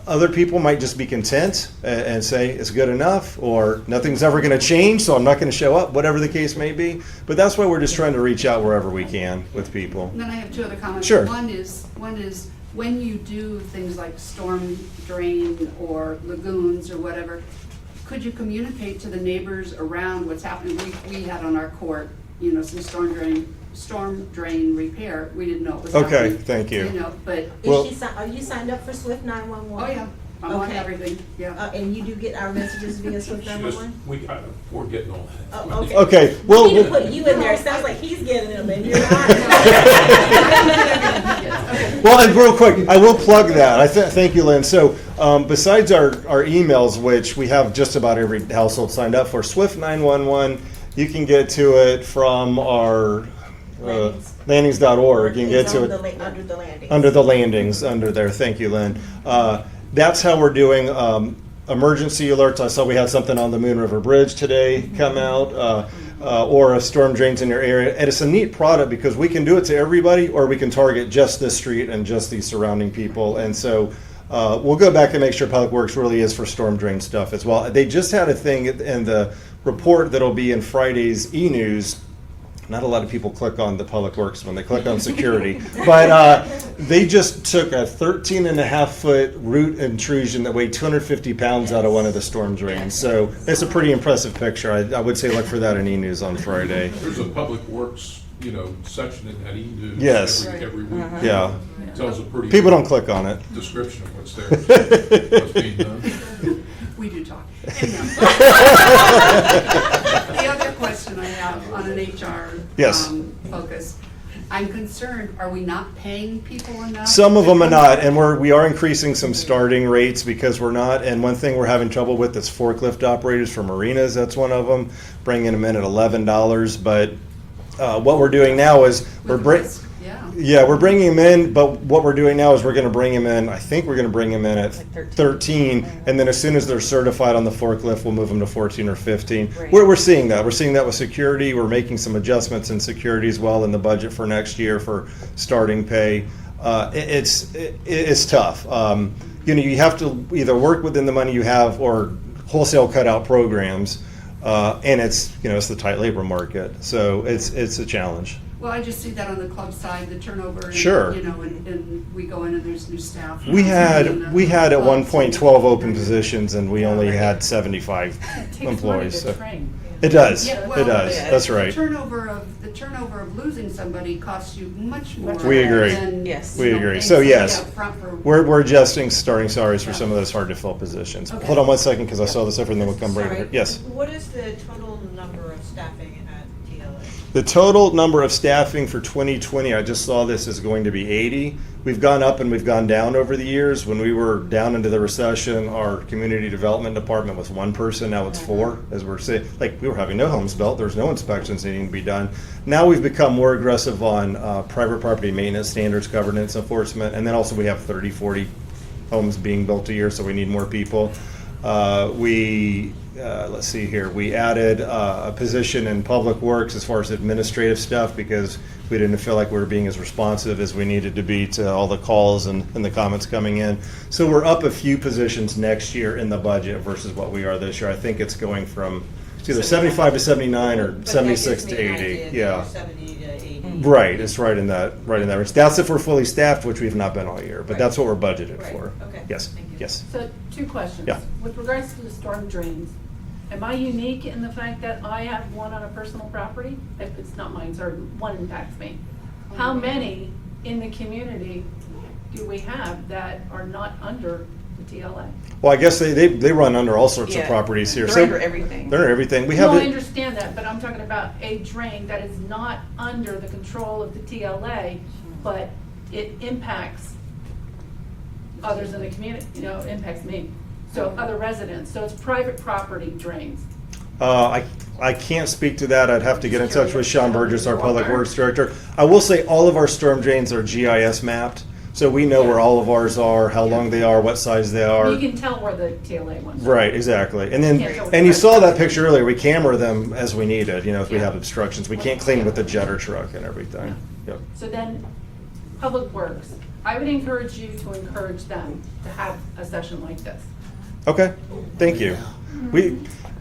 Other people might just be content and say it's good enough, or nothing's ever going to change, so I'm not going to show up, whatever the case may be. But that's why we're just trying to reach out wherever we can with people. And then I have two other comments. Sure. One is when you do things like storm drain or lagoons or whatever, could you communicate to the neighbors around what's happening? We had on our court, you know, some storm drain repair. We didn't know it was happening. Okay, thank you. You know, but, Well- Are you signed up for Swift 911? oh yeah, I'm on Okay. everything, yeah. And you do get our messages via Swift She just, 911? we're getting all that. Oh, okay. Okay, We well, need to put you in there. It sounds like he's getting them and you're not. well, and real quick, I will plug that. Thank you, Lynn. So, besides our emails, which we have just about every household signed up for, Swift 911, you can get to it from our landings.org. You can get to it Under the landing. under the landings under there. Thank you, Lynn. That's how we're doing emergency alerts. I saw we had something on the Moon River Bridge today come out, or a storm drains in your area. And it's a neat product because we can do it to everybody, or we can target just this street and just these surrounding people. And so we'll go back and make sure Public Works really is for storm drain stuff as well. They just had a thing in the report that'll be in Friday's e-news. Not a lot of people click on the Public Works when they click on security, but they just took a 13.5-foot root intrusion that weighed 250 pounds out of one of the storm drains. So it's a pretty impressive picture. I would say look for that in e-news on Friday. There's a Public Works, you know, section in that e-news. Yes. Every week. Yeah. Tells a pretty. People don't click on it. Description of what's there, what's being done. We do talk. The other question I have on an HR Yes. focus, I'm concerned, are we not paying people enough? Some of them are not, and we are increasing some starting rates because we're not. And one thing we're having trouble with is forklift operators for marinas. That's one of them, bringing them in at $11. But what we're doing now is With risk, yeah. we're bringing them in. But what we're doing now is we're going to bring them in. I think we're going to bring them in at 13, and then as soon as they're certified on the forklift, we'll move them to 14 or 15. Right. We're seeing that. We're seeing that with security. We're making some adjustments in security as well in the budget for next year for starting pay. It's tough. You know, you have to either work within the money you have or wholesale cut out programs. And it's, it's the tight labor market, so it's a challenge. Well, I just see that on the club side, the turnover. And, Sure. And we go in and there's new staff. We had at one point 12 open positions. positions, and we only had 75 It takes money employees. to so- train. It does, Yeah, it well, does, that's right. The turnover of losing somebody costs you much more. We agree. Than, Yes. We agree. paying So somebody yes, up front for- we're adjusting starting salaries for some of those hard to fill positions. Okay. Hold on one second, because I saw this over and then we'll come right Sorry, over. Yes. What is the total number of staffing at TLA? The total number of staffing for 2020, I just saw this, is going to be 80. We've gone up and we've gone down over the years. When we were down into the recession, our community development department was 1 person, now it's 4. As we're saying, like, we were having no homes built, there's no inspections needing to be done. Now we've become more aggressive on private property maintenance standards, governance enforcement, and then also we have 30, 40 homes being built a year, so we need more people. Let's see here, we added a position in Public Works as far as administrative stuff, because we didn't feel like we were being as responsive as we needed to be to all the calls and the comments coming in. So we're up a few positions next year in the budget versus what we are this year. I think it's going from, it's either 75 to 79 or But that 76 gives to me an 80, idea that yeah. you're 70 to 80. Right, it's right in that range. That's if we're fully staffed, which we've not been all year, but Right. that's what we're budgeted Right, for. okay. Yes, Thank you. yes. So, 2 questions. Yeah. With regards to the storm drains, am I unique in the fact that I have one on a personal property? If it's not mine, sorry, one impacts me. How many in the community do we have that are not under the TLA? Well, I guess they run under all sorts of Yeah. properties here. They're So under everything. They're under everything. We have No, I it. understand that, but I'm talking about a drain that is not under the control of the TLA, but it impacts others in the community, impacts me. So other residents, so it's private property drains. I can't speak to that. I'd have to get in touch with Sean Burgess, our Public Works Director. I will say all of our storm drains are GIS mapped, so we know where all of ours are, how long they are, what size they are. You can tell where the TLA ones are. Right, exactly. And then, Can't tell and you what- saw that picture earlier, we camera them as we need it, if we Yeah. have obstructions. We can't clean with the jetter truck and everything. Yep. So then, Public Works, I would encourage you to encourage them to have a session like this. Okay, thank you.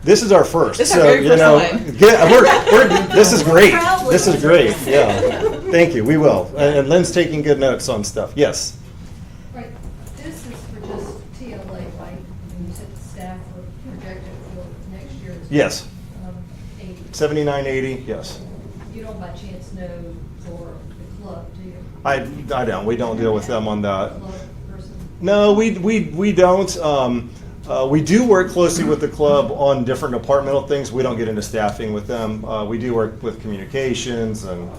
This is our first, This is so, our very first one. this is great. This is great, Proudly. yeah. Thank you, we will. And Lynn's taking good notes on stuff. Yes. Right, this is for just TLA, right? When you said the staff were projected for next year. Yes. 80. 79, 80, yes. You don't by chance know for the club, do you? I don't, we don't deal with them on that. Club person? No, we don't. We do work closely with the club on different departmental things. We don't get into staffing with them. We do work with communications and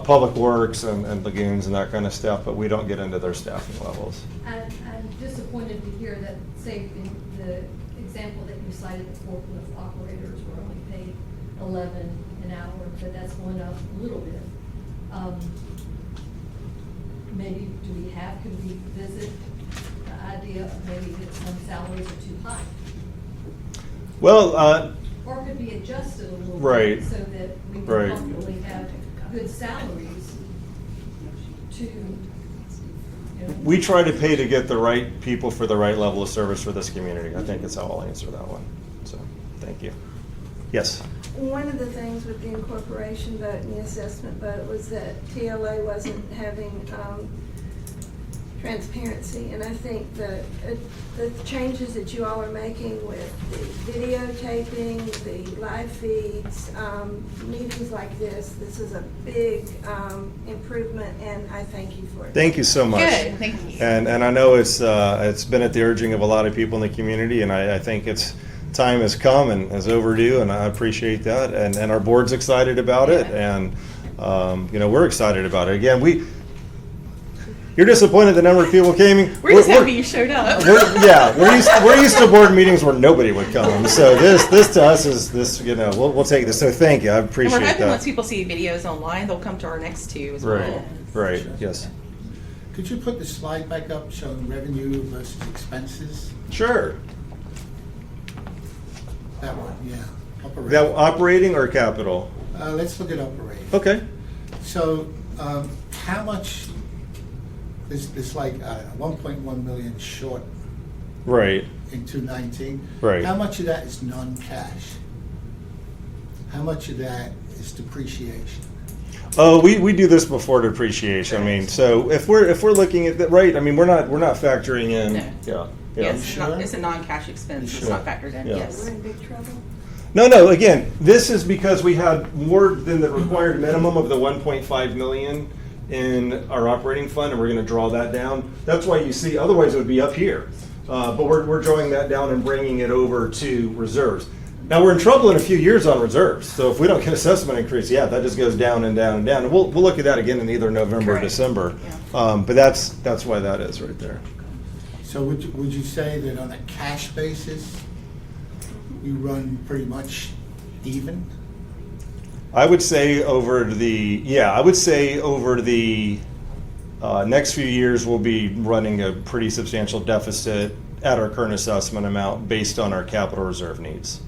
Public Works and lagoons and that kind of stuff, but we don't get into their staffing levels. I'm disappointed to hear that, say, in the example that you cited, the forklift operators were only paid 11 an hour, but that's going up a little bit. Maybe, could we visit the idea of maybe that some salaries are too high? Well, Or could be adjusted a little Right. bit so that we can Right. comfortably have good salaries to, we try to pay to get the right people for the right level of service for this community. I think that's how I'll answer that one. So, thank you. Yes. One of the things with the incorporation vote and the assessment vote was that TLA wasn't having transparency, and I think the changes that you all are making with the videotaping, the live feeds, meetings like this is a big improvement, and I thank you for it. Thank you so much. Good, thank you. And I know it's been at the urging of a lot of people in the community, and I think time has come and is overdue, and I appreciate that. And our board's excited about it, and we're excited about it. Again, you're disappointed the number of people came. We're just happy you showed up. We're used to board meetings where nobody would come. So this to us is this. We'll take this. So thank you. I And appreciate we're hoping that. once people see videos online, they'll come to our next 2 as Right. well. Right. Yes. Could you put the slide back up showing revenue versus expenses? Sure. That one, yeah. Operating. That operating or capital? Let's look at operating. Okay. So, how much is like, I don't know, 1.1 million short Right. in 2019? Right. How much of that is non-cash? how much of that is depreciation? Oh, we do this before depreciation. I mean, so if we're looking at that, right? I mean, we're not factoring in. No. Yeah. Yes, Yeah. it's a non-cash expense, You it's not sure? factored in, Yeah. yes. We're in big trouble. No. Again, this is because we had more than the required minimum of the 1.5 million in our operating fund, and we're going to draw that down. That's why you see. Otherwise, it would be up here. But we're drawing that down and bringing it over to reserves. Now we're in trouble in a few years on reserves. So if we don't get assessment increase, yeah, that just goes down and down and down. And we'll look at that again in either November or Correct. December. Yeah. But that's why that is right there. So would you say that on a cash basis, you run pretty much even? I would say over the next few years, we'll be running a pretty substantial deficit at our current assessment amount based on our capital reserve needs.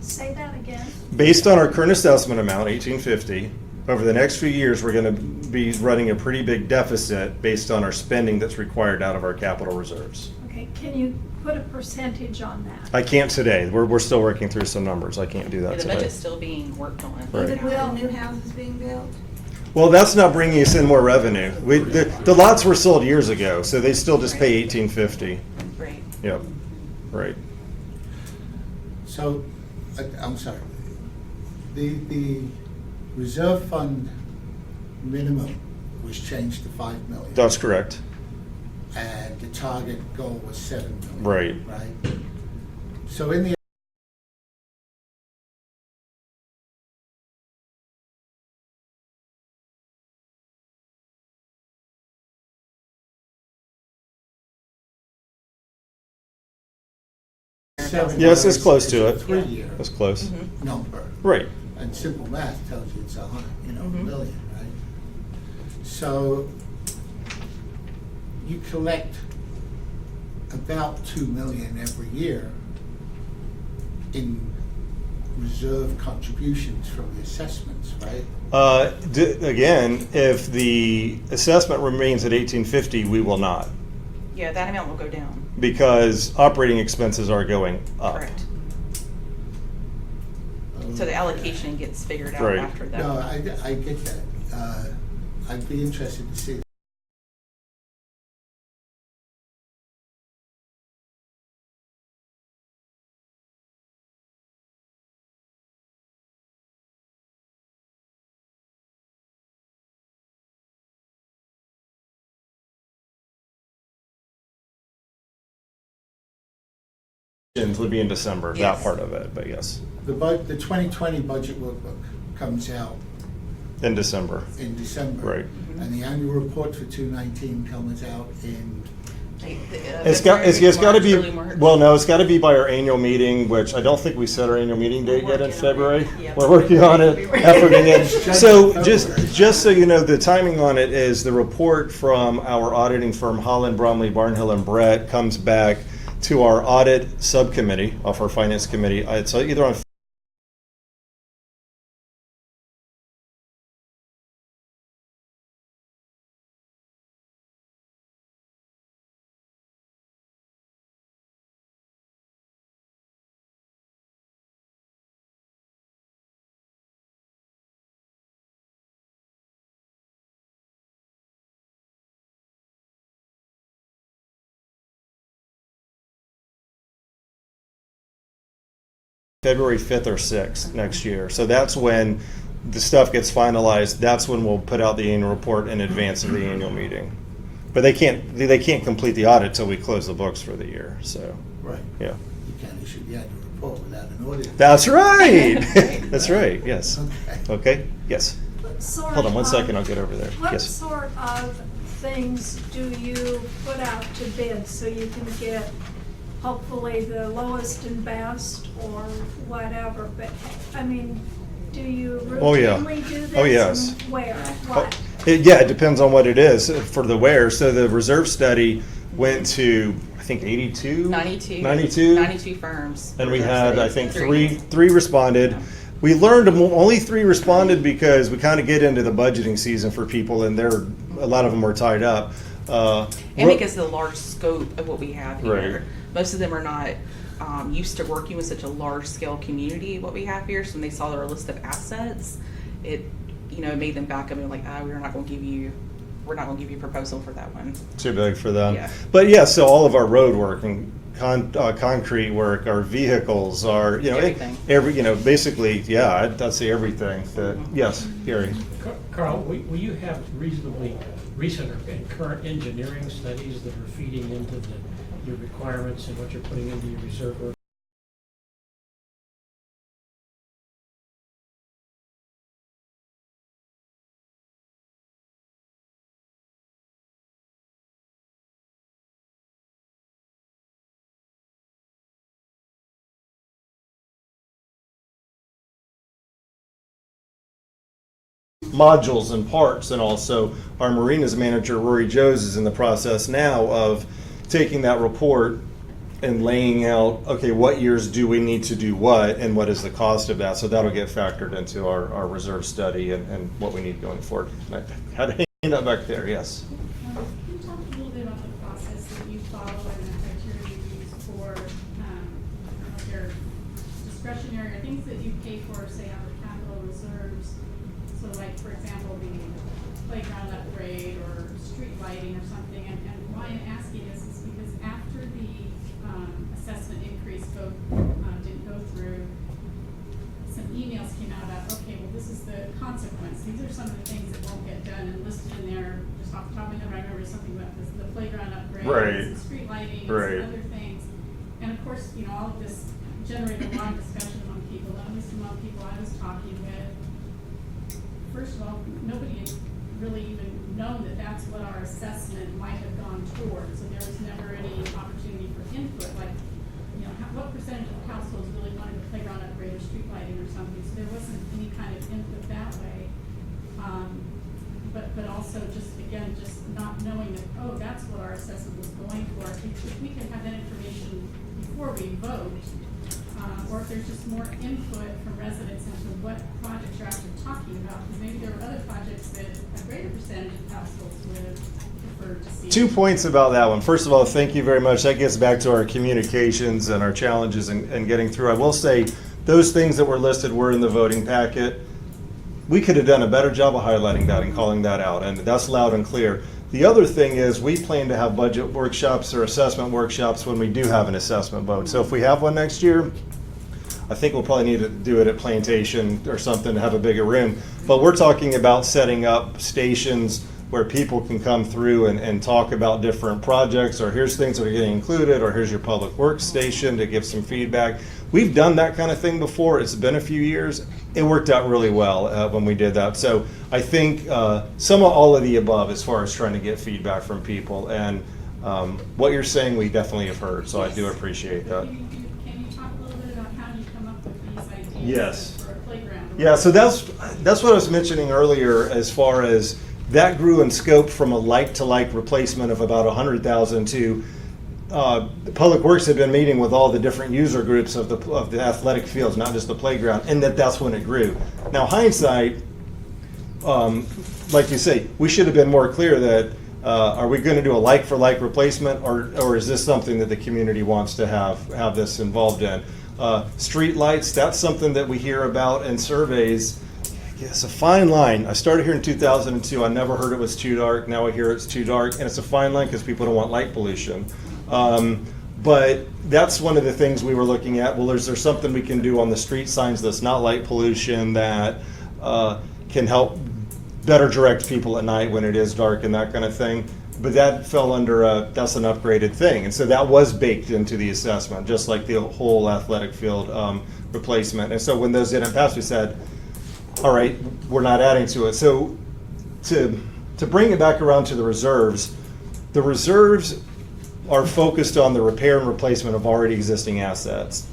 Say that again. Based on our current assessment amount, 1850, over the next few years, we're going to be running a pretty big deficit based on our spending that's required out of our capital reserves. Okay, can you put a percentage on that? I can't today. We're still working through some numbers. I can't do Yeah, that the today. budget's still being worked on. Right. Even with new houses being built? Well, that's not bringing us in more revenue. The lots were sold years ago, so they still just pay 1850. Right. Yep, right. So, I'm sorry, the reserve fund minimum was changed to 5 million. That's correct. And the target goal was 7 million. Right. Right? So in the Yes, it's close to it. 3-year That's close. Mm-hmm. number. Right. And simple math tells you it's 100, Mhm. million, right? So you collect about 2 million every year in reserve contributions from the assessments, right? Again, if the assessment remains at 1850, we will not, Yeah, that amount will go down. because operating expenses are going up. Correct. So the allocation gets figured out Right. after that. No, I get that. I'd be interested to see. Would be in December, that Yes. part of it, but yes, The 2020 budget workbook comes out in December. in December. Right. And the annual report for 2019 comes out in, It's got to be, Early March. well, no, it's got to be by our annual meeting, which I don't think we set our annual meeting date yet in working on it. February. Yeah. We're working on it, February. efforting it. So February. just so you know, the timing on it is the report from our auditing firm, Holland, Bromley, Barnhill, and Brett, comes back to our audit subcommittee of our finance committee. It's either on February 5th or 6th next year. So that's when the stuff gets finalized. That's when we'll put out the annual report in advance of the annual meeting. But they can't complete the audit till we close the books for the year. So, right, yeah. you can't issue the annual report without an audit. That's right. That's right. Yes. Okay. Okay. Yes. What sort Hold on one of- second. I'll get over there. What Yes. sort of things do you put out to bid so you can get hopefully the lowest and best or whatever? But, I mean, do you Oh, yeah. routinely do this? Oh, yes. And where? What? Yeah, it depends on what it is for the where. So the reserve study went to, I think, 82? 92 firms. And we Reserve had, I studies. think, three responded. We learned only 3 responded because we kind of get into the budgeting season for people, and a lot of them were tied up. And because of the large scope of what we have here. Right. Most of them are not used to working with such a large scale community, what we have here. So when they saw their list of assets, it, you know, made them back up and like, we're not going to give you a proposal for that one. Too big for them. Yeah. But yeah, so all of our road work and concrete work, our vehicles, our, you know, Everything. you know, basically, yeah, I'd say everything. Yes, Gary. Carl, will you have reasonably recent and current engineering studies that are feeding into your requirements and what you're putting into your reserve work? Modules and parts, and also our marinas manager, Rory Joes, is in the process now of taking that report and laying out, okay, what years do we need to do what, and what is the cost of that? So that'll get factored into our reserve study and what we need going forward. I had a hand up back there, yes. Can you talk a little bit about the process that you follow and the criteria you use for, your discretionary or things that you pay for, say, out of capital reserves? So like, for example, the playground upgrade or street lighting or something. And why I'm asking this is because after the assessment increase didn't go through, some emails came out about, okay, well, this is the consequence. These are some of the things that won't get done, and listed in there, just off the top of my head, I remember something about this, the playground upgrade, Right. and street lighting, Right. and some other things. And of course, you know, all of this generated a lot of discussion among people, at least among people I was talking with. First of all, nobody had really even known that that's what our assessment might have gone towards, and there was never any opportunity for input, like, you know, what percentage of households really wanted a playground upgrade or street lighting or something, so there wasn't any kind of input that way. But also just, again, just not knowing that, oh, that's what our assessment was going for. If we could have that information before we vote, or if there's just more input from residents into what projects you're actually talking about, because maybe there are other projects that a greater percentage of households would have preferred to see. 2 points about that one. First of all, thank you very much. That gets back to our communications and our challenges and getting through. I will say those things that were listed were in the voting packet. We could have done a better job of highlighting that and calling that out, and that's loud and clear. The other thing is we plan to have budget workshops or assessment workshops when we do have an assessment vote. So if we have one next year, I think we'll probably need to do it at Plantation or something to have a bigger room. But we're talking about setting up stations where people can come through and talk about different projects, or here's things that are getting included, or here's your public works station to give some feedback. We've done that kind of thing before. It's been a few years. It worked out really well when we did that. So I think some of all of the above as far as trying to get feedback from people. And what you're saying, we definitely have heard. So I do appreciate that. Can you talk a little bit about how you come up with these ideas Yes. for a playground? Yeah, so that's what I was mentioning earlier as far as that grew in scope from a like-to-like replacement of about 100,000 to Public Works had been meeting with all the different user groups of the athletic fields, not just the playground, and that's when it grew. Now, hindsight, like you say, we should have been more clear that are we going to do a like-for-like replacement, or is this something that the community wants to have this involved in? Street lights, that's something that we hear about in surveys. It's a fine line. I started here in 2002. I never heard it was too dark. Now I hear it's too dark, and it's a fine line because people don't want light pollution. But that's one of the things we were looking at. Well, is there something we can do on the street signs that's not light pollution that can help better direct people at night when it is dark and that kind of thing? But that fell under that's an upgraded thing, and so that was baked into the assessment, just like the whole athletic field replacement. And so when those didn't pass, we said, all right, we're not adding to it. So to bring it back around to the reserves are focused on the repair and replacement of already existing assets.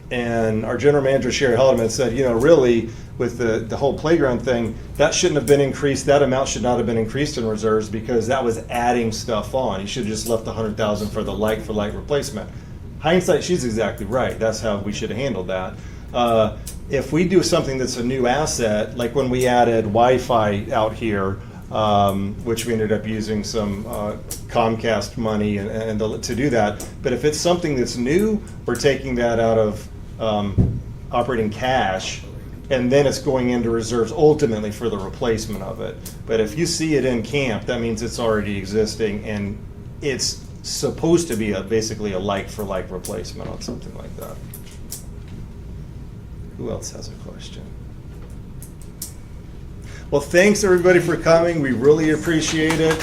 And our general manager, Sherry Haldeman, said, you know, really with the whole playground thing, that shouldn't have been increased. That amount should not have been increased in reserves because that was adding stuff on. You should have just left the 100,000 for the like-for-like replacement. Hindsight, she's exactly right. That's how we should have handled that. If we do something that's a new asset, like when we added Wi-Fi out here, which we ended up using some Comcast money to do that. But if it's something that's new, we're taking that out of operating cash, and then it's going into reserves ultimately for the replacement of it. But if you see it in camp, that means it's already existing, and it's supposed to be basically a like-for-like replacement on something like that. Who else has a question? Well, thanks everybody for coming. We really appreciate it.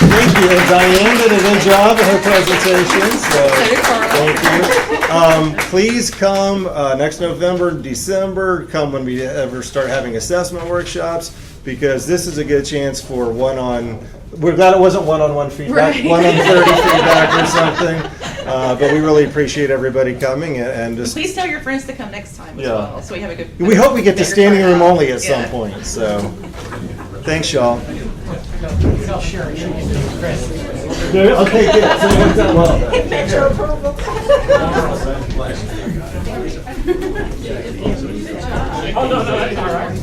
Thank you. And Diane did a good job in her presentation. So thank you. Please come next November, December. Come when we ever start having assessment workshops, because this is a good chance for we're glad it wasn't one-on-one feedback, Right. 1-on-30 feedback or something. But we really appreciate everybody coming and just. Please tell your friends to come next time as Yeah. well, so we have a good. We hope we get to bigger standing room turnout. only at some Yeah. point. So, thanks, y'all. Tell Sharon she can do the rest. Okay, good. So we've done well then. Get your approval. Oh, no, that's all right.